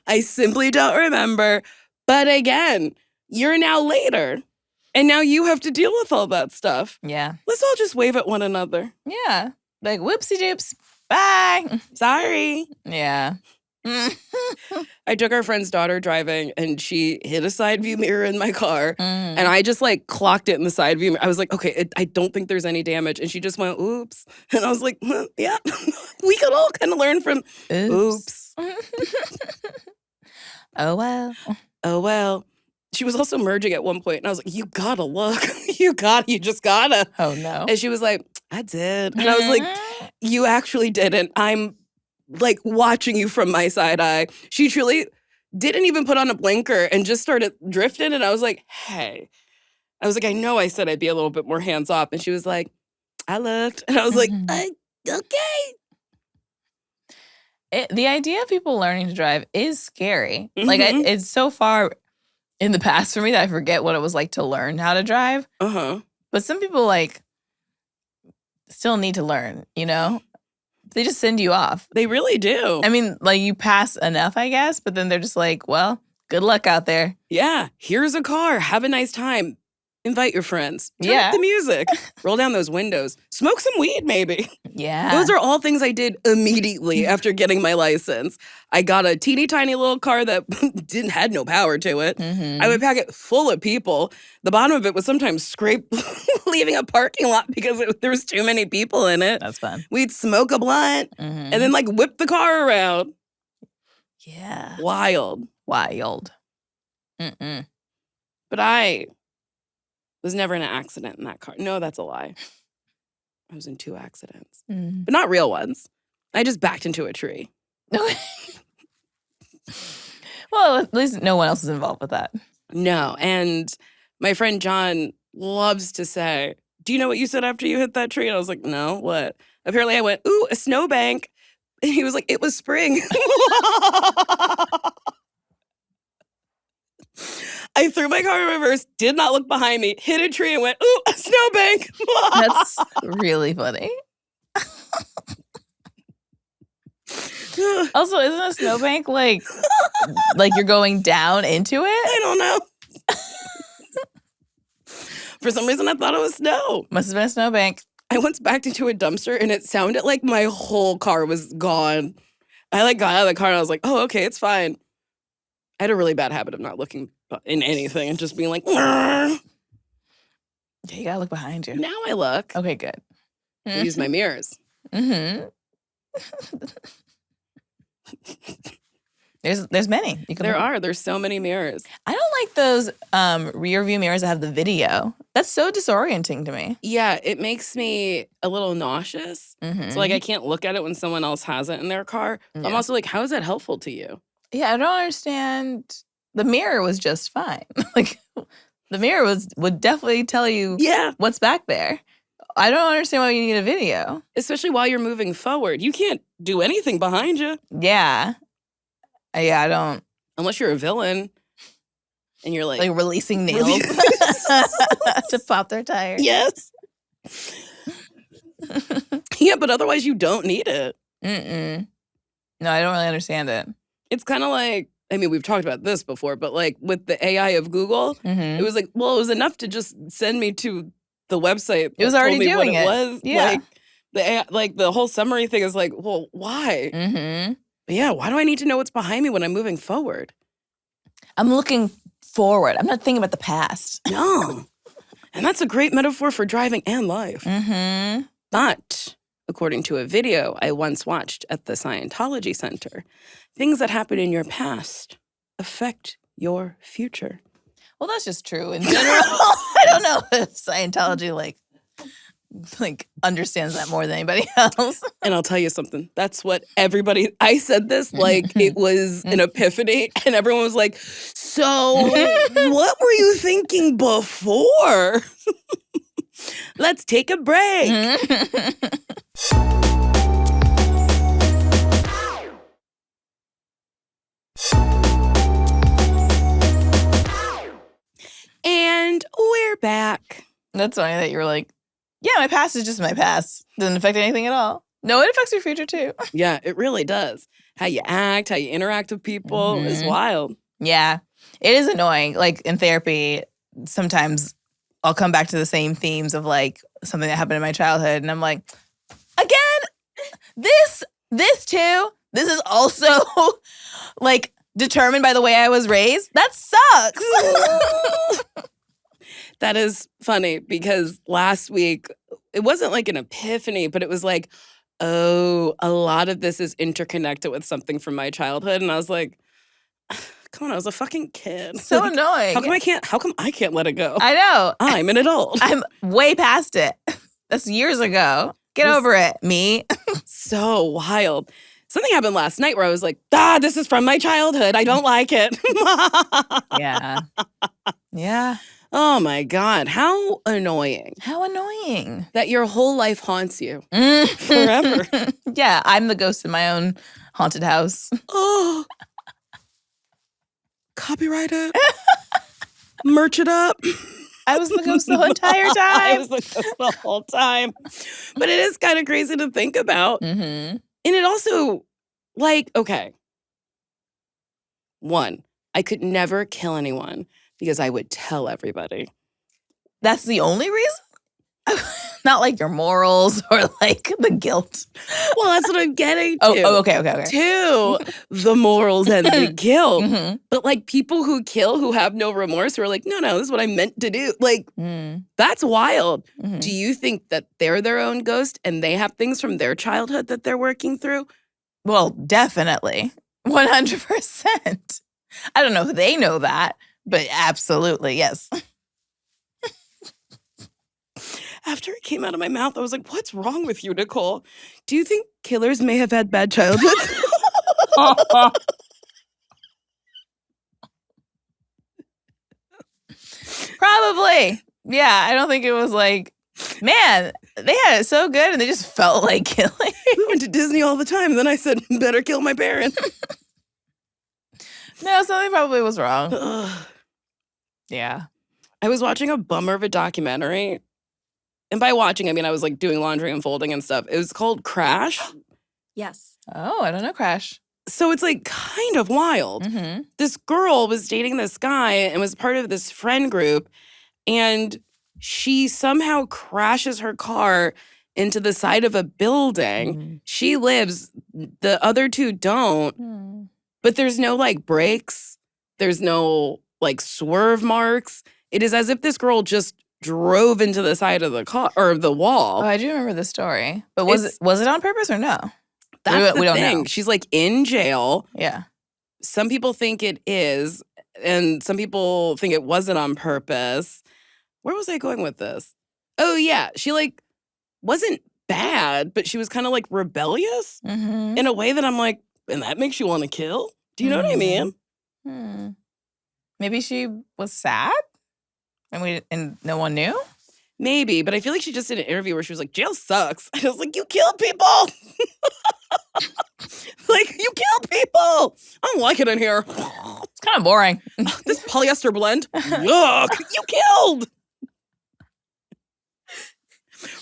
I simply don't remember. But again, you're now later. And now you have to deal with all that stuff. Yeah. Let's all just wave at one another. Yeah. Like, whoopsie doops. Bye. Sorry. Yeah. I took our friend's daughter driving and she hit a side view mirror in my car. And I just like clocked it in the side view mirror. I was like, okay, I don't think there's any damage. And she just went, oops. And I was like, yeah, we could all kind of learn from oops. Oh, well. Oh, well. She was also merging at one point, and I was like, you gotta look. You just gotta. Oh, no. And she was like, I did. And I was like, you actually didn't. I'm like watching you from my side eye. She truly didn't even put on a blinker and just started drifting. And I was like, hey. I was like, I know I said I'd be a little bit more hands off. And she was like, I looked. And I was like, okay. The idea of people learning to drive is scary. Mhm. Like, it's so far in the past for me that I forget what it was like to learn how to drive. Uh-huh. But some people, like, still need to learn, you know? They just send you off. They really do. I mean, like, you pass enough, I guess, but then they're just like, well, Good luck out there. Yeah, here's a car. Have a nice time. Invite your friends. Turn up the music. Roll down those windows. Smoke some weed, maybe. Yeah. Those are all things I did immediately after getting my license. I got a teeny tiny little car that had no power to it. I would pack it full of people. The bottom of it was sometimes scraped, leaving a parking lot because there was too many people in it. That's fun. We'd smoke a blunt and then like whip the car around. Yeah. Wild. Mm-mm. But I was never in an accident in that car. No, that's a lie. I was in 2 accidents, but not real ones. I just backed into a tree. Well, at least no one else is involved with that. No, and my friend John loves to say, do you know what you said after you hit that tree? And I was like, no, what? Apparently I went, ooh, a snowbank. And he was like, it was spring. I threw my car in reverse, did not look behind me, hit a tree and went, ooh, a snowbank. That's really funny. Also, isn't a snowbank like you're going down into it? I don't know. For some reason, I thought it was snow. Must have been a snowbank. I once backed into a dumpster and it sounded like my whole car was gone. I like got out of the car and I was like, oh, okay, it's fine. I had a really bad habit of not looking in anything and just being like, yeah, you gotta look behind you. Now I look. Okay, good. I use my mirrors. There's many. There's so many mirrors. I don't like those rear view mirrors that have the video. That's so disorienting to me. Yeah, it makes me a little nauseous. So like I can't look at it when someone else has it in their car. Yeah. I'm also like, how is that helpful to you? Yeah, I don't understand. The mirror was just fine. Like the mirror would definitely tell you what's back there. I don't understand why you need a video. Especially while you're moving forward. You can't do anything behind you. Yeah. Yeah, I don't. Unless you're a villain and you're like releasing nails to pop their tires. Yes. Yeah, but otherwise you don't need it. No, I don't really understand it. It's kind of like, I mean, we've talked about this before, but like with the AI of Google, it was like, well, it was enough to just send me to the website. It was already doing what it. Was. Yeah. Like the AI, like the whole summary thing is like, well, why? But yeah, why do I need to know what's behind me when I'm moving forward? I'm looking forward. I'm not thinking about the past. No. And that's a great metaphor for driving and life. But according to a video I once watched at the Scientology Center, things that happen in your past affect your future. Well, that's just true in general. I don't know if Scientology like understands that more than anybody else. And I'll tell you something. That's what I said this like it was an epiphany. And everyone was like, so what were you thinking before? Let's take a break. And we're back. That's funny that you were like, yeah, my past is just my past. Doesn't affect anything at all. No, it affects your future too. Yeah, it really does. How you act, how you interact with people is wild. Yeah, it is annoying. Like in therapy, sometimes I'll come back to the same themes of like something that happened in my childhood. And I'm like, again, this too, this is also like determined by the way I was raised. That sucks. That is funny because last week, it wasn't like an epiphany, but it was like, oh, a lot of this is interconnected with something from my childhood. And I was like, come on, I was a fucking kid. So annoying. How come I can't let it go? I know. I'm an adult. I'm way past it. That's years ago. Get over it, me. So wild. Something happened last night where I was like, this is from my childhood. I don't like it. Yeah. Yeah. Oh my God. How annoying. How annoying. That your whole life haunts you forever. Yeah, I'm the ghost in my own haunted house. Oh. Copyright it. Merch it up. I was the ghost the entire time. I was the ghost the whole time. But it is kind of crazy to think about. And it also, like, okay. One, I could never kill anyone because I would tell everybody. That's the only reason? Not like your morals or like the guilt. Well, that's what I'm getting to. Okay. To the morals and the guilt. Mm-hmm. But like people who kill who have no remorse who are like, no, this is what I meant to do. Like, that's wild. Mm-hmm. Do you think that they're their own ghost and they have things from their childhood that they're working through? Well, definitely. 100%. I don't know if they know that, but absolutely, yes. After it came out of my mouth, I was like, what's wrong with you, Nicole? Do you think killers may have had bad childhoods? Probably. Yeah, I don't think it was like, man, they had it so good and they just felt like killing. We went to Disney all the time. And then I said, better kill my parents. No, something probably was wrong. Ugh. Yeah. I was watching a bummer of a documentary. And by watching, I mean I was like doing laundry and folding and stuff. It was called Crash. Yes. Oh, I don't know, Crash. So it's like kind of wild. Mm-hmm. This girl was dating this guy and was part of this friend group. And she somehow crashes her car into the side of a building. Mm-hmm. She lives, the other two don't. But there's no like brakes. There's no like swerve marks. It is as if this girl just drove into the side of the car or the wall. Oh, I do remember the story. But was it on purpose or no? That's we the don't thing. know. She's like in jail. Yeah. Some people think it is, and some people think it wasn't on purpose. Where was I going with this? Oh yeah, she like wasn't bad, but she was kind of like rebellious in a way that I'm like, and that makes you want to kill? Do you know what I mean? Maybe she was sad and no one knew? Maybe, but I feel like she just did an interview where she was like, jail sucks. I was like, you killed people. Like, you killed people. I don't like it in here. It's kind of boring. This polyester blend. Yuck. You killed.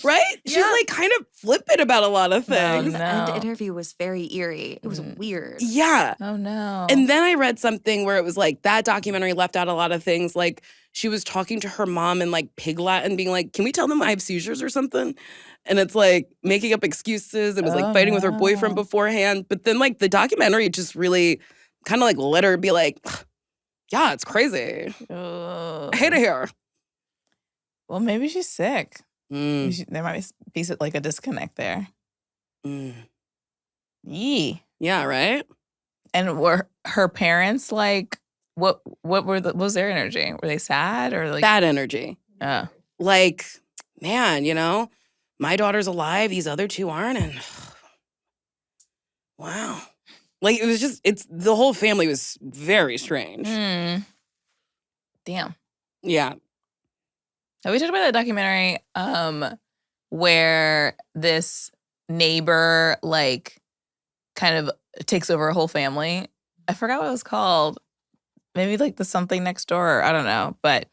Right? Yeah. She's like kind of flippant about a lot of things. The end interview was very eerie. It was weird. Yeah. Oh, no. And then I read something where it was like that documentary left out a lot of things. Like she was talking to her mom in like Pig Latin, being like, can we tell them I have seizures or something? And it's like making up excuses. It was like fighting with her boyfriend beforehand. But then like the documentary just really kind of like let her be like, yeah, it's crazy. I hate it here. Well, maybe she's sick. There might be like a disconnect there. Yee. Yeah, right? And were her parents like, what was their energy? Were they sad or like bad energy? Like, man, you know, my daughter's alive, these other two aren't, and wow. Like it was just the whole family was very strange. Damn. Yeah. Have we talked about that documentary where this neighbor like kind of takes over a whole family? I forgot what it was called. Maybe like the Something Next Door. I don't know, but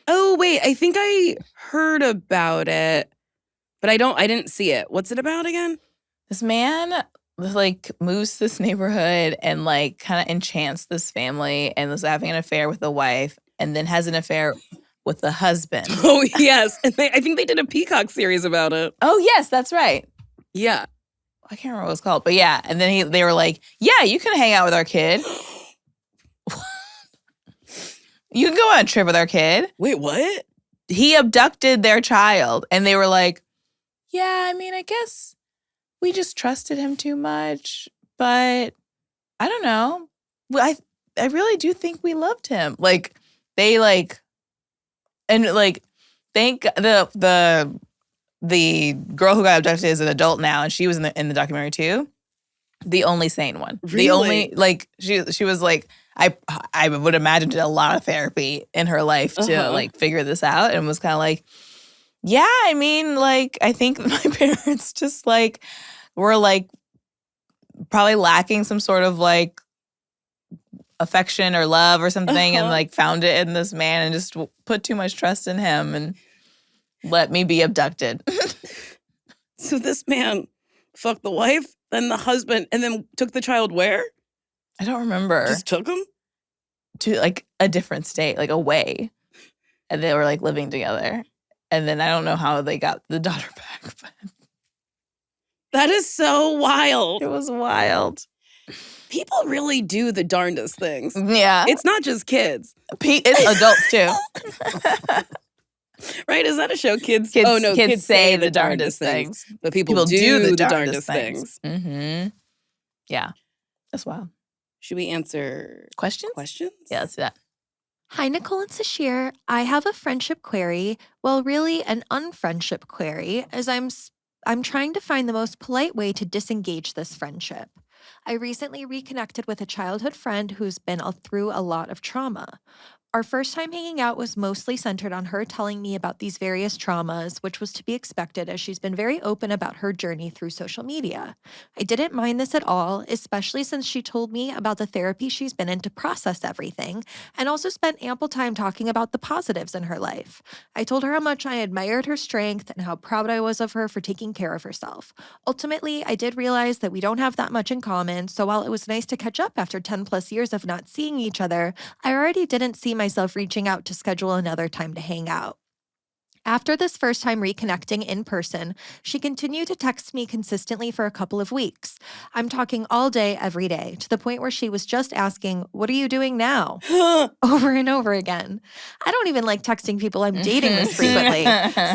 oh wait, I think I heard about it, but I didn't see it. What's it about again? This man like moves to this neighborhood and like kind of enchants this family and was having an affair with the wife and then has an affair with the husband. Oh, yes. And I think they did a Peacock series about it. Oh, yes, that's right. Yeah. I can't remember what it's called, but yeah. And then they were like, yeah, you can hang out with our kid. You can go on a trip with our kid. Wait, what? He abducted their child. And they were like, yeah, I mean, I guess we just trusted him too much. But I don't know. I really do think we loved him. Like, they like... And like, thank the girl who got abducted is an adult now, and she was in the documentary too. The only sane one. Really? The only like she was like I would imagine did a lot of therapy in her life to like figure this out, and was kind of like, yeah, I mean, like I think my parents just like were like probably lacking some sort of like affection or love or something and like found it in this man and just put too much trust in him and let me be abducted. So this man fucked the wife, then the husband, and then took the child where? I don't remember. Just took him? to like a different state, like away. And they were like living together. And then I don't know how they got the daughter back, but That is so wild. it was wild. People really do the darndest things. Yeah. It's not just kids. It's adults too. Right? Is that a show? Kids Say the darndest things. But people do the darndest things. things. Mm-hmm. Yeah. That's wild. Should we answer Questions? Yeah, let's do that. Hi, Nicole and Sasheer. I have a friendship query. Well, really an unfriendship query, as I'm trying to find the most polite way to disengage this friendship. I recently reconnected with a childhood friend who's been through a lot of trauma. Our first time hanging out was mostly centered on her telling me about these various traumas, which was to be expected as she's been very open about her journey through social media. I didn't mind this at all, especially since she told me about the therapy she's been in to process everything, and also spent ample time talking about the positives in her life. I told her how much I admired her strength and how proud I was of her for taking care of herself. Ultimately, I did realize that we don't have that much in common, so while it was nice to catch up after 10 plus years of not seeing each other, I already didn't see myself reaching out to schedule another time to hang out. After this first time reconnecting in person, she continued to text me consistently for a couple of weeks. I'm talking all day, every day, to the point where she was just asking, "What are you doing now?" over and over again. I don't even like texting people I'm dating this frequently,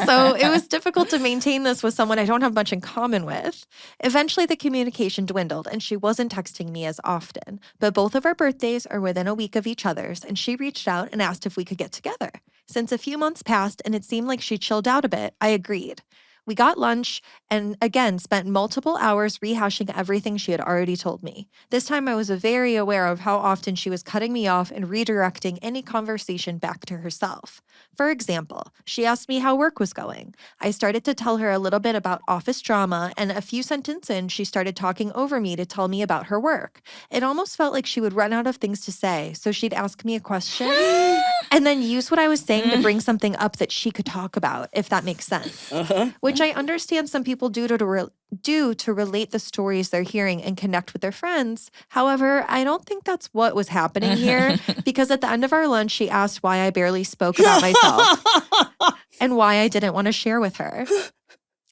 so it was difficult to maintain this with someone I don't have much in common with. Eventually, the communication dwindled, and she wasn't texting me as often, but both of our birthdays are within a week of each other's, and she reached out and asked if we could get together. Since a few months passed and it seemed like she chilled out a bit, I agreed. We got lunch and again spent multiple hours rehashing everything she had already told me. This time I was very aware of how often she was cutting me off and redirecting any conversation back to herself. For example, she asked me how work was going. I started to tell her a little bit about office drama, and a few sentences in, she started talking over me to tell me about her work. It almost felt like she would run out of things to say, so she'd ask me a question and then use what I was saying to bring something up that she could talk about, if that makes sense. Which I understand some people do to relate the stories they're hearing and connect with their friends. However, I don't think that's what was happening here, because at the end of our lunch, she asked why I barely spoke about myself and why I didn't want to share with her.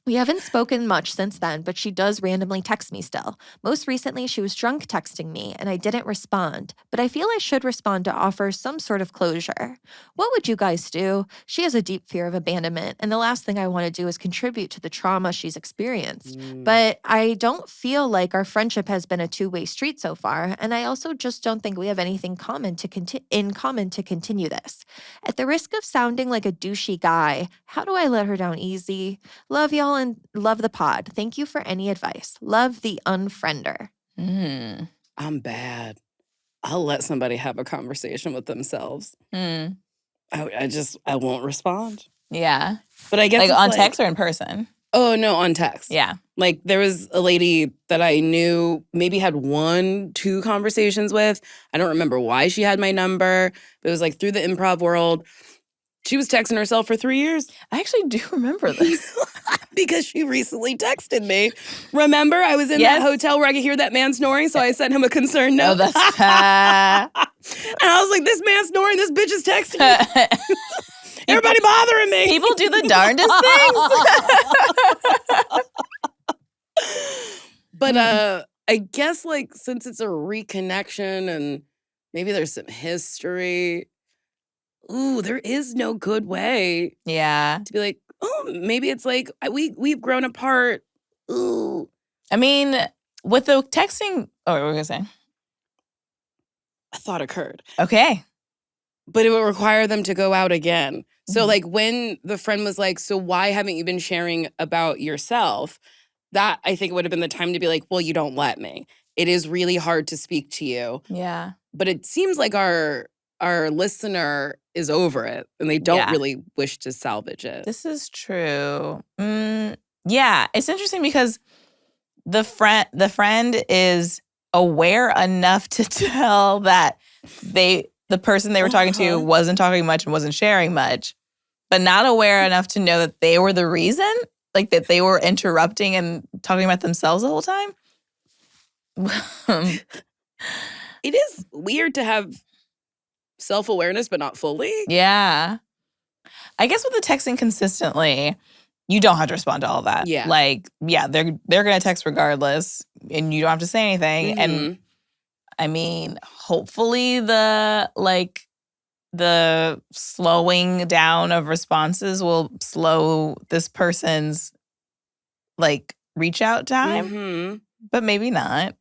We haven't spoken much since then, but she does randomly text me still. Most recently, she was drunk texting me, and I didn't respond, but I feel I should respond to offer some sort of closure. What would you guys do? She has a deep fear of abandonment, and the last thing I want to do is contribute to the trauma she's experienced. But I don't feel like our friendship has been a two-way street so far, and I also just don't think we have anything in common to continue this. At the risk of sounding like a douchey guy, how do I let her down easy? Love y'all and love the pod. Thank you for any advice. Love, the unfriender. I'm bad. I'll let somebody have a conversation with themselves. I won't respond. Yeah. But I guess like on text or in person? Oh, no, on text. Yeah. Like there was a lady that I knew, maybe had 1-2 conversations with. I don't remember why she had my number. But it was like through the improv world. She was texting herself for 3 years. I actually do remember this. Because she recently texted me. Remember, I was in that hotel where I could hear that man snoring, so I sent him a concern note. Oh, that's and I was like, this man snoring, this bitch is texting me. Everybody bothering me. People do the darndest things. But I guess like since it's a reconnection and maybe there's some history, there is no good way. Yeah. To be like, oh, maybe it's like we've grown apart. Ooh. I mean, with the texting, what were we gonna say? A thought occurred. Okay. But it would require them to go out again. So like when the friend was like, so why haven't you been sharing about yourself? That I think would have been the time to be like, well, you don't let me. It is really hard to speak to you. Yeah. But it seems like our listener is over it and they don't really wish to salvage it. This is true. Yeah, it's interesting because the friend is aware enough to tell that the person they were talking to wasn't talking much and wasn't sharing much, but not aware enough to know that they were the reason, like that they were interrupting and talking about themselves the whole time. It is weird to have self-awareness, but not fully. Yeah. I guess with the texting consistently, you don't have to respond to all that. Yeah. Like, yeah, they're gonna text regardless, and you don't have to say anything. And Mhm. I mean, hopefully the slowing down of responses will slow this person's like reach out time, Mhm. but maybe not.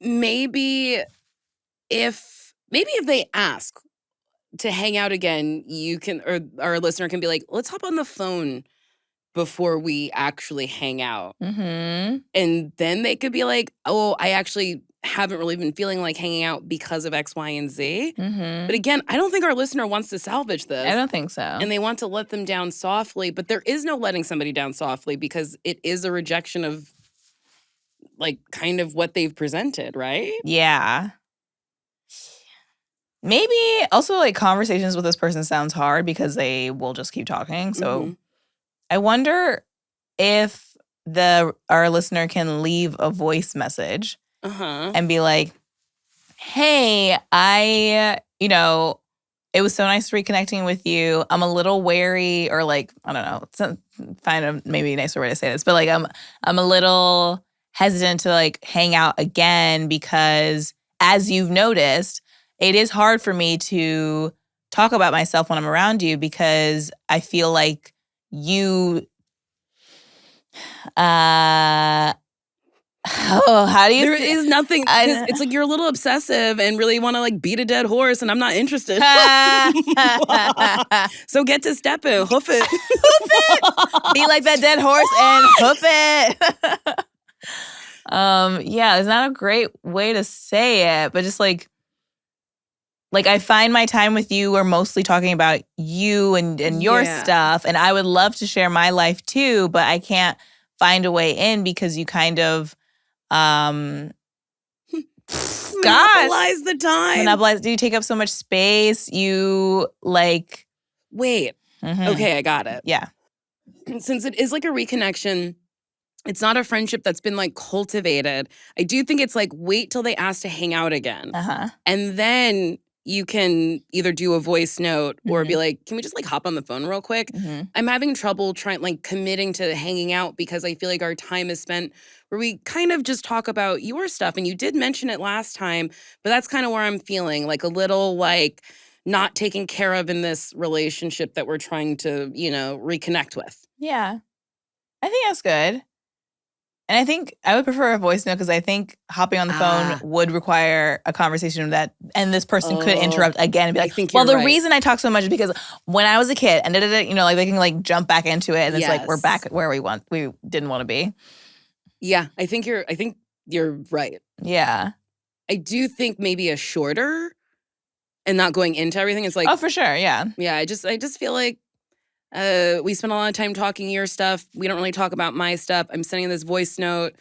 Maybe if they ask to hang out again, you can, or our listener can be like, let's hop on the phone before we actually hang out. Mm-hmm. And then they could be like, oh, I actually haven't really been feeling like hanging out because of X, Y, and Z. Mm-hmm. But again, I don't think our listener wants to salvage this. I don't think so. And they want to let them down softly. But there is no letting somebody down softly because it is a rejection of like kind of what they've presented, right? Yeah. Maybe also like conversations with this person sounds hard because they will just keep talking. So Mhm. I wonder if our listener can leave a voice message Uh-huh. and be like, hey, it was so nice reconnecting with you. I'm a little wary, or like, I don't know, find a maybe a nicer way to say this, but like I'm a little hesitant to like hang out again because as you've noticed, it is hard for me to talk about myself when I'm around you because I feel like you how do you There say- is nothing, I- because it's like you're a little obsessive and really want to like beat a dead horse, and I'm not interested. So get to stepping, hoof it. Be like that dead horse and hoof it. Yeah, it's not a great way to say it, but just like I find my time with you, we're mostly talking about you and your Yeah. stuff, and I would love to share my life too, but I can't find a way in because you kind of gosh, Monopolize the time. monopolize. Do you take up so much space? You like Wait. mhm. Okay, I got it. Yeah. Since it is like a reconnection, it's not a friendship that's been like cultivated. I do think it's like wait till they ask to hang out again. Uh-huh. And then you can either do a voice note or be Mhm. like, can we just like hop on the phone real quick? Mhm. I'm having trouble trying like committing to hanging out because I feel like our time is spent where we kind of just talk about your stuff. And you did mention it last time, but that's kind of where I'm feeling like a little like not taken care of in this relationship that we're trying to, reconnect with. Yeah. I think that's good. And I think I would prefer a voice note because I think hopping on the phone would require a conversation and this person could interrupt again and be like, think well, you're the right. reason I talk so much is because when I was a kid and like they can like jump back into it and it's like we're Yes. back where we didn't want to be. Yeah, I think you're right. Yeah. I do think maybe a shorter and not going into everything. It's like, Oh, for sure. Yeah. yeah, I just feel like we spend a lot of time talking your stuff. We don't really talk about my stuff. I'm sending this voice note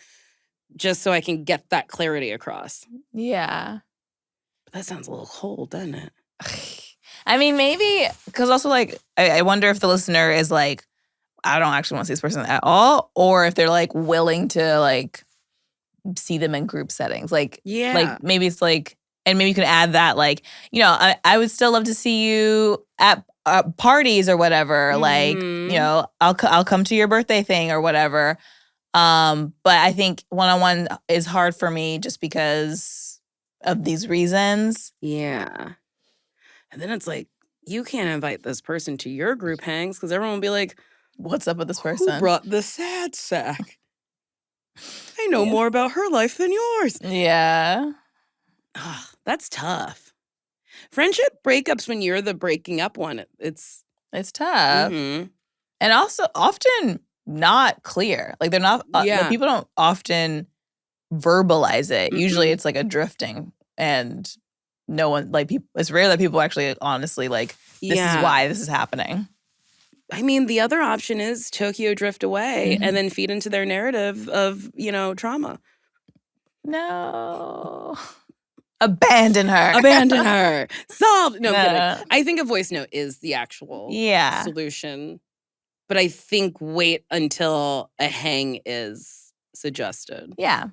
just so I can get that clarity across. Yeah. But that sounds a little cold, doesn't it? I mean, maybe because also like I wonder if the listener is like, I don't actually want to see this person at all, or if they're like willing to like see them in group settings. Like, Yeah. like maybe it's like, and maybe you can add that like, I would still love to see you at parties or whatever. Like, Mhm. I'll come to your birthday thing or whatever. But I think one-on-one is hard for me just because of these reasons. Yeah. And then it's like, you can't invite this person to your group hangs because everyone will be like, What's up with this who person? brought the sad sack? I know Yeah. more about her life than yours. Yeah. Ugh, that's tough. Friendship breakups when you're the breaking up one, it's It's tough. mhm. And also often not clear. Like they're not, Yeah. people don't often verbalize it. Usually Mm-mm. it's like a drifting and no one, like people, it's rare that people actually honestly like, this is why this is happening. I mean, the other option is Tokyo drift away and then feed into their narrative of, trauma. No. Abandon her. Abandon her. Solved. No, I'm kidding. No. I think a voice note is the actual Yeah. solution. But I think wait until a hang is suggested. Yeah.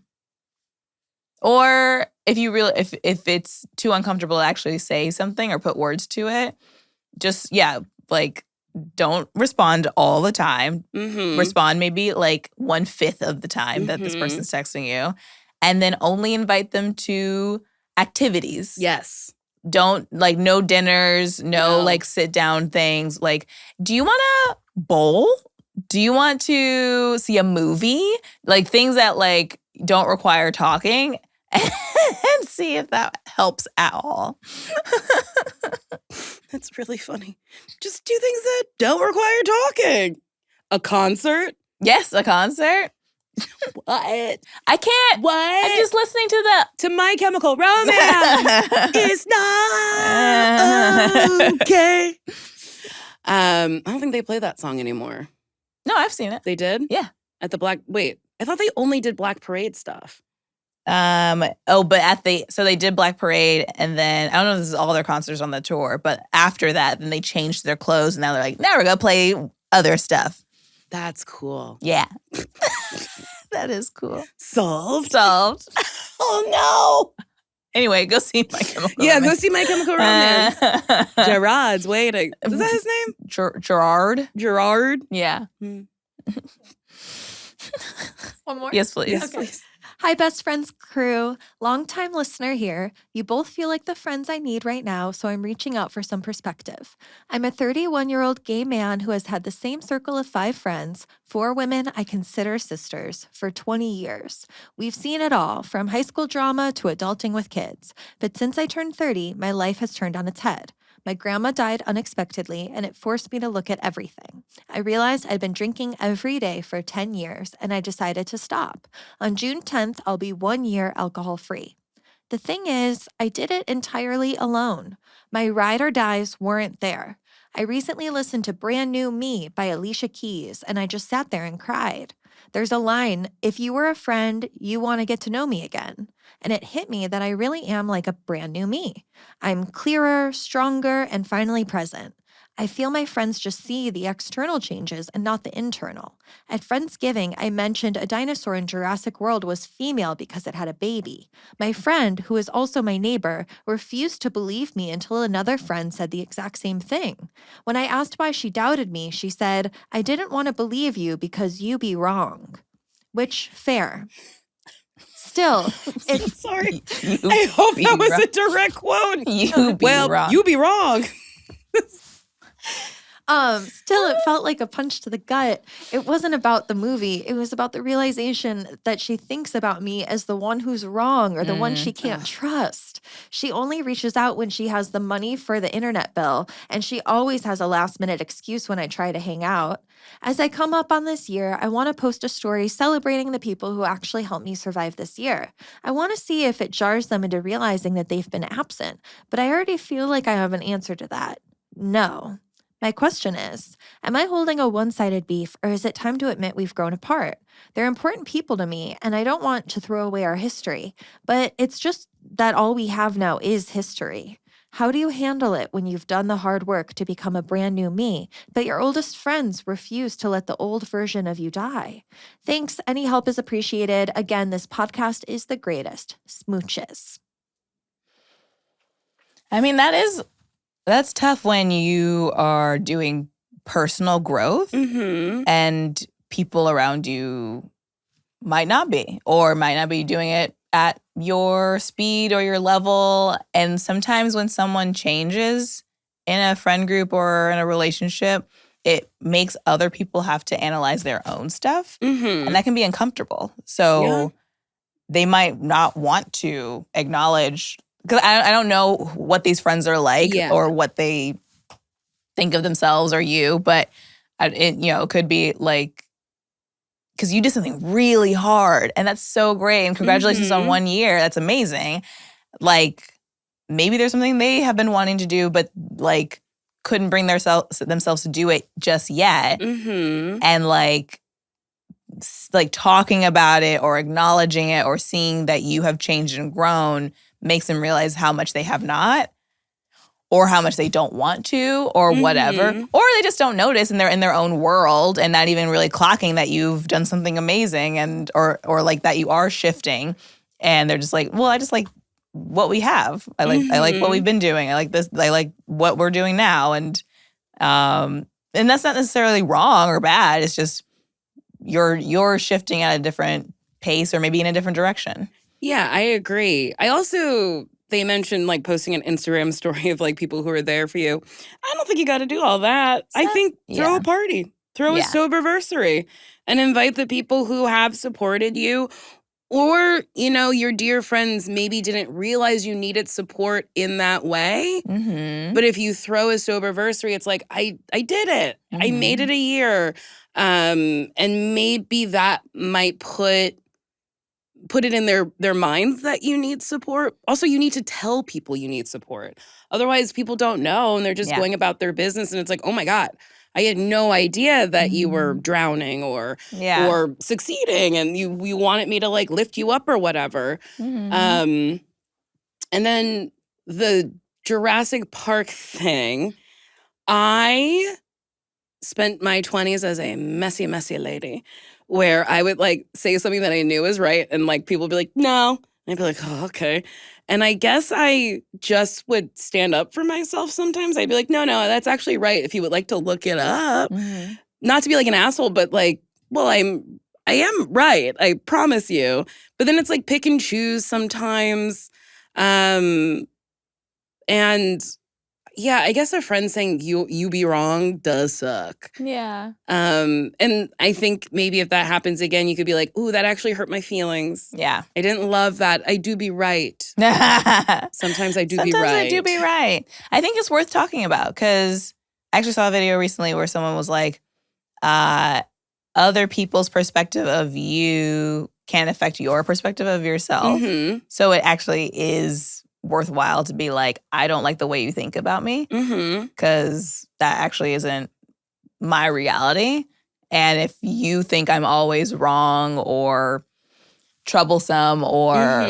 Or if you really, if it's too uncomfortable to actually say something or put words to it, just, like, don't respond all the time. Mm-hmm. Respond maybe like 1/5 of the time that this person's texting you. And then only invite them to activities. Yes. Don't, like, no dinners, no, like, sit down things. Like, do you want to bowl? Do you want to see a movie? Like, things that, like, don't require talking. And see if that helps at all. That's really funny. Just do things that don't require talking. A concert? Yes, a concert. What? I can't. What? I'm just listening to My Chemical Romance. It's not okay. I don't think they play that song anymore. No, I've seen it. They did? Yeah. At the wait, I thought they only did Black Parade stuff. But so they did Black Parade, and then I don't know if this is all their concerts on the tour, but after that, then they changed their clothes, and now they're like, now we're gonna play other stuff. That's cool. Yeah. That is cool. Solved. Oh no. Anyway, go see My Chemical Romance. Go see My Chemical Romance. Gerard's waiting. Is that his name? Gerard? Gerard? Yeah. One more? Yes, please. Yes, Okay. please. Hi, Best Friends crew. Long-time listener here. You both feel like the friends I need right now, so I'm reaching out for some perspective. I'm a 31-year-old gay man who has had the same circle of 5 friends, 4 women I consider sisters, for 20 years. We've seen it all, from high school drama to adulting with kids. But since I turned 30, my life has turned on its head. My grandma died unexpectedly, and it forced me to look at everything. I realized I'd been drinking every day for 10 years, and I decided to stop. On June 10th, I'll be 1 year alcohol-free. The thing is, I did it entirely alone. My ride or dies weren't there. I recently listened to Brand New Me by Alicia Keys, and I just sat there and cried. There's a line, if you were a friend, you want to get to know me again. And it hit me that I really am like a brand new me. I'm clearer, stronger, and finally present. I feel my friends just see the external changes and not the internal. At Friendsgiving, I mentioned a dinosaur in Jurassic World was female because it had a baby. My friend, who is also my neighbor, refused to believe me until another friend said the exact same thing. When I asked why she doubted me, she said, I didn't want to believe you because you be wrong. Which, fair. Still, if Sorry. I hope that was a direct quote. You be wrong. You be wrong. Still, it felt like a punch to the gut. It wasn't about the movie. It was about the realization that she thinks about me as the one who's wrong or the one she can't trust. She only reaches out when she has the money for the internet bill, and she always has a last-minute excuse when I try to hang out. As I come up on this year, I want to post a story celebrating the people who actually helped me survive this year. I want to see if it jars them into realizing that they've been absent, but I already feel like I have an answer to that. No. My question is, am I holding a one-sided beef, or is it time to admit we've grown apart? They're important people to me, and I don't want to throw away our history, but it's just that all we have now is history. How do you handle it when you've done the hard work to become a brand new me, but your oldest friends refuse to let the old version of you die? Thanks. Any help is appreciated. Again, this podcast is the greatest. Smooches. I mean, that's tough when you are doing personal growth and people around you might not be doing it at your speed or your level. And sometimes when someone changes in a friend group or in a relationship, it makes other people have to analyze their own stuff. And that can be uncomfortable. So they might not want to acknowledge, because I don't know what these friends are like or what they think of themselves or you, but it could be like, because you did something really hard and that's so great and congratulations on 1 year. That's amazing. Like maybe there's something they have been wanting to do, but like couldn't bring themselves to do it just yet. And like talking about it or acknowledging it or seeing that you have changed and grown makes them realize how much they have not, or how much they don't want to, or whatever. Or they just don't notice and they're in their own world and not even really clocking that you've done something amazing and or like that you are shifting. And they're just like, well, I just like what we have. I like what we've been doing. I like this. I like what we're doing now. And that's not necessarily wrong or bad. It's just you're shifting at a different pace or maybe in a different direction. Yeah, I agree. They mentioned like posting an Instagram story of like people who are there for you. I don't think you got to do all that. I think throw a party, throw a soberversary, and invite the people who have supported you. Or, your dear friends maybe didn't realize you needed support in that way. Mm-hmm. But if you throw a soberversary, it's like, I did it. Mm-hmm. I made it a year. And maybe that might put it in their minds that you need support. Also, you need to tell people you need support. Otherwise, people don't know, and they're just going about their business. And it's like, oh, my God, I had no idea that you were drowning or succeeding, and you wanted me to, like, lift you up or whatever. Mm-hmm. And then the Jurassic Park thing, I spent my 20s as a messy, messy lady where I would, like, say something that I knew was right, and, like, people would be like, no. And I'd be like, oh, okay. And I guess I just would stand up for myself sometimes. I'd be like, no, that's actually right if you would like to look it up. Mm-hmm. Not to be like an asshole, but like, well, I am right. I promise you. But then it's like pick and choose sometimes. And yeah, I guess a friend saying you be wrong does suck. Yeah. And I think maybe if that happens again, you could be like, ooh, that actually hurt my feelings. Yeah. I didn't love that. I do be right. Sometimes I do be right. Sometimes I do be right. I think it's worth talking about because I actually saw a video recently where someone was like, other people's perspective of you can affect your perspective of yourself. Mm-hmm. So it actually is worthwhile to be like, I don't like the way you think about me because that actually isn't my reality. And if you think I'm always wrong or troublesome or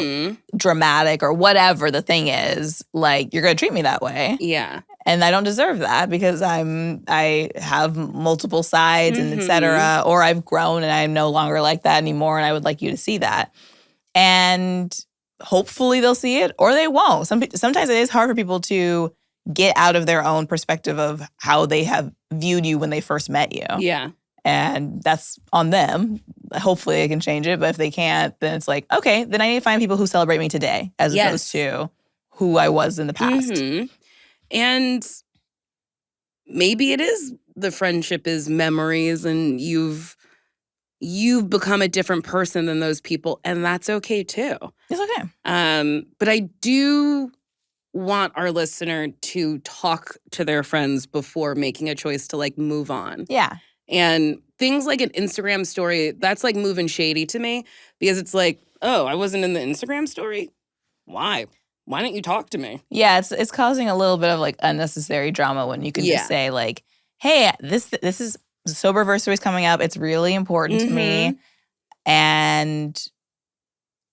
dramatic or whatever the thing is, like, you're going to treat me that way. Yeah. And I don't deserve that because I have multiple sides and et cetera, or I've grown and I'm no longer like that anymore and I would like you to see that. And hopefully they'll see it or they won't. Sometimes it is hard for people to get out of their own perspective of how they have viewed you when they first met you. Yeah. And that's on them. Hopefully they can change it. But if they can't, then it's like, okay, then I need to find people who celebrate me today as opposed to who I was in the past. Mm-hmm. And maybe it is the friendship is memories and you've become a different person than those people, and that's okay too. It's okay. But I do want our listener to talk to their friends before making a choice to like move on. Yeah. And things like an Instagram story, that's like moving shady to me because it's like, oh, I wasn't in the Instagram story? Why? Why didn't you talk to me? Yeah, it's causing a little bit of like unnecessary drama when you can just say like, hey, this is Soberversary is coming up. It's really important to me. And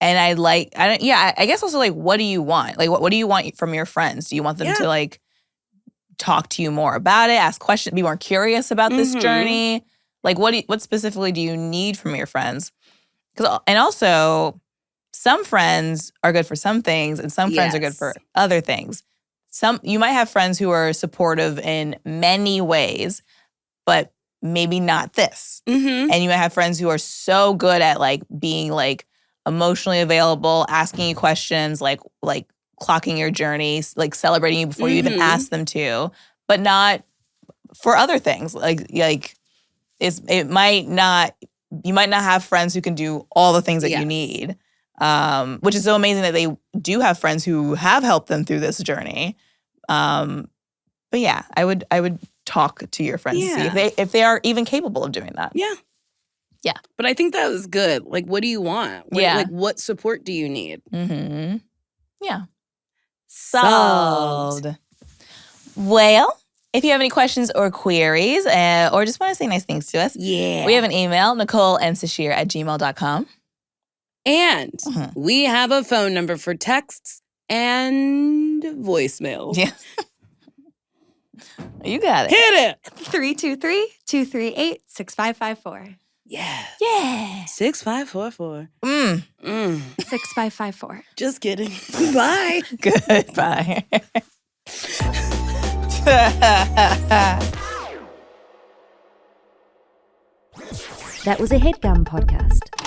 I guess also like, what do you want? Like, what do you want from your friends? Do you want them to like talk to you more about it, ask questions, be more curious about this journey? Like, what specifically do you need from your friends? And also, some friends are good for some things, and some friends are good for other things. You might have friends who are supportive in many ways, but maybe not this. And you might have friends who are so good at like being like emotionally available, asking you questions, like clocking your journey, like celebrating you before you even ask them to, but not for other things. You might not have friends who can do all the things that you need. Which is so amazing that they do have friends who have helped them through this journey. But yeah, I would talk to your friends to see if they are even capable of doing that. Yeah. Yeah. But I think that was good. Like, what do you want? Like, what support do you need? Mm-hmm. Yeah. Solved. Well, if you have any questions or queries or just want to say nice things to us, we have an email, NicoleandSasheer@gmail.com. And we have a phone number for texts and voicemails. Yeah. You got it. Hit it. 323-238-6554. Yeah. Yeah. 6544. 6554. Just kidding. Bye. Goodbye. That was a Headgum podcast.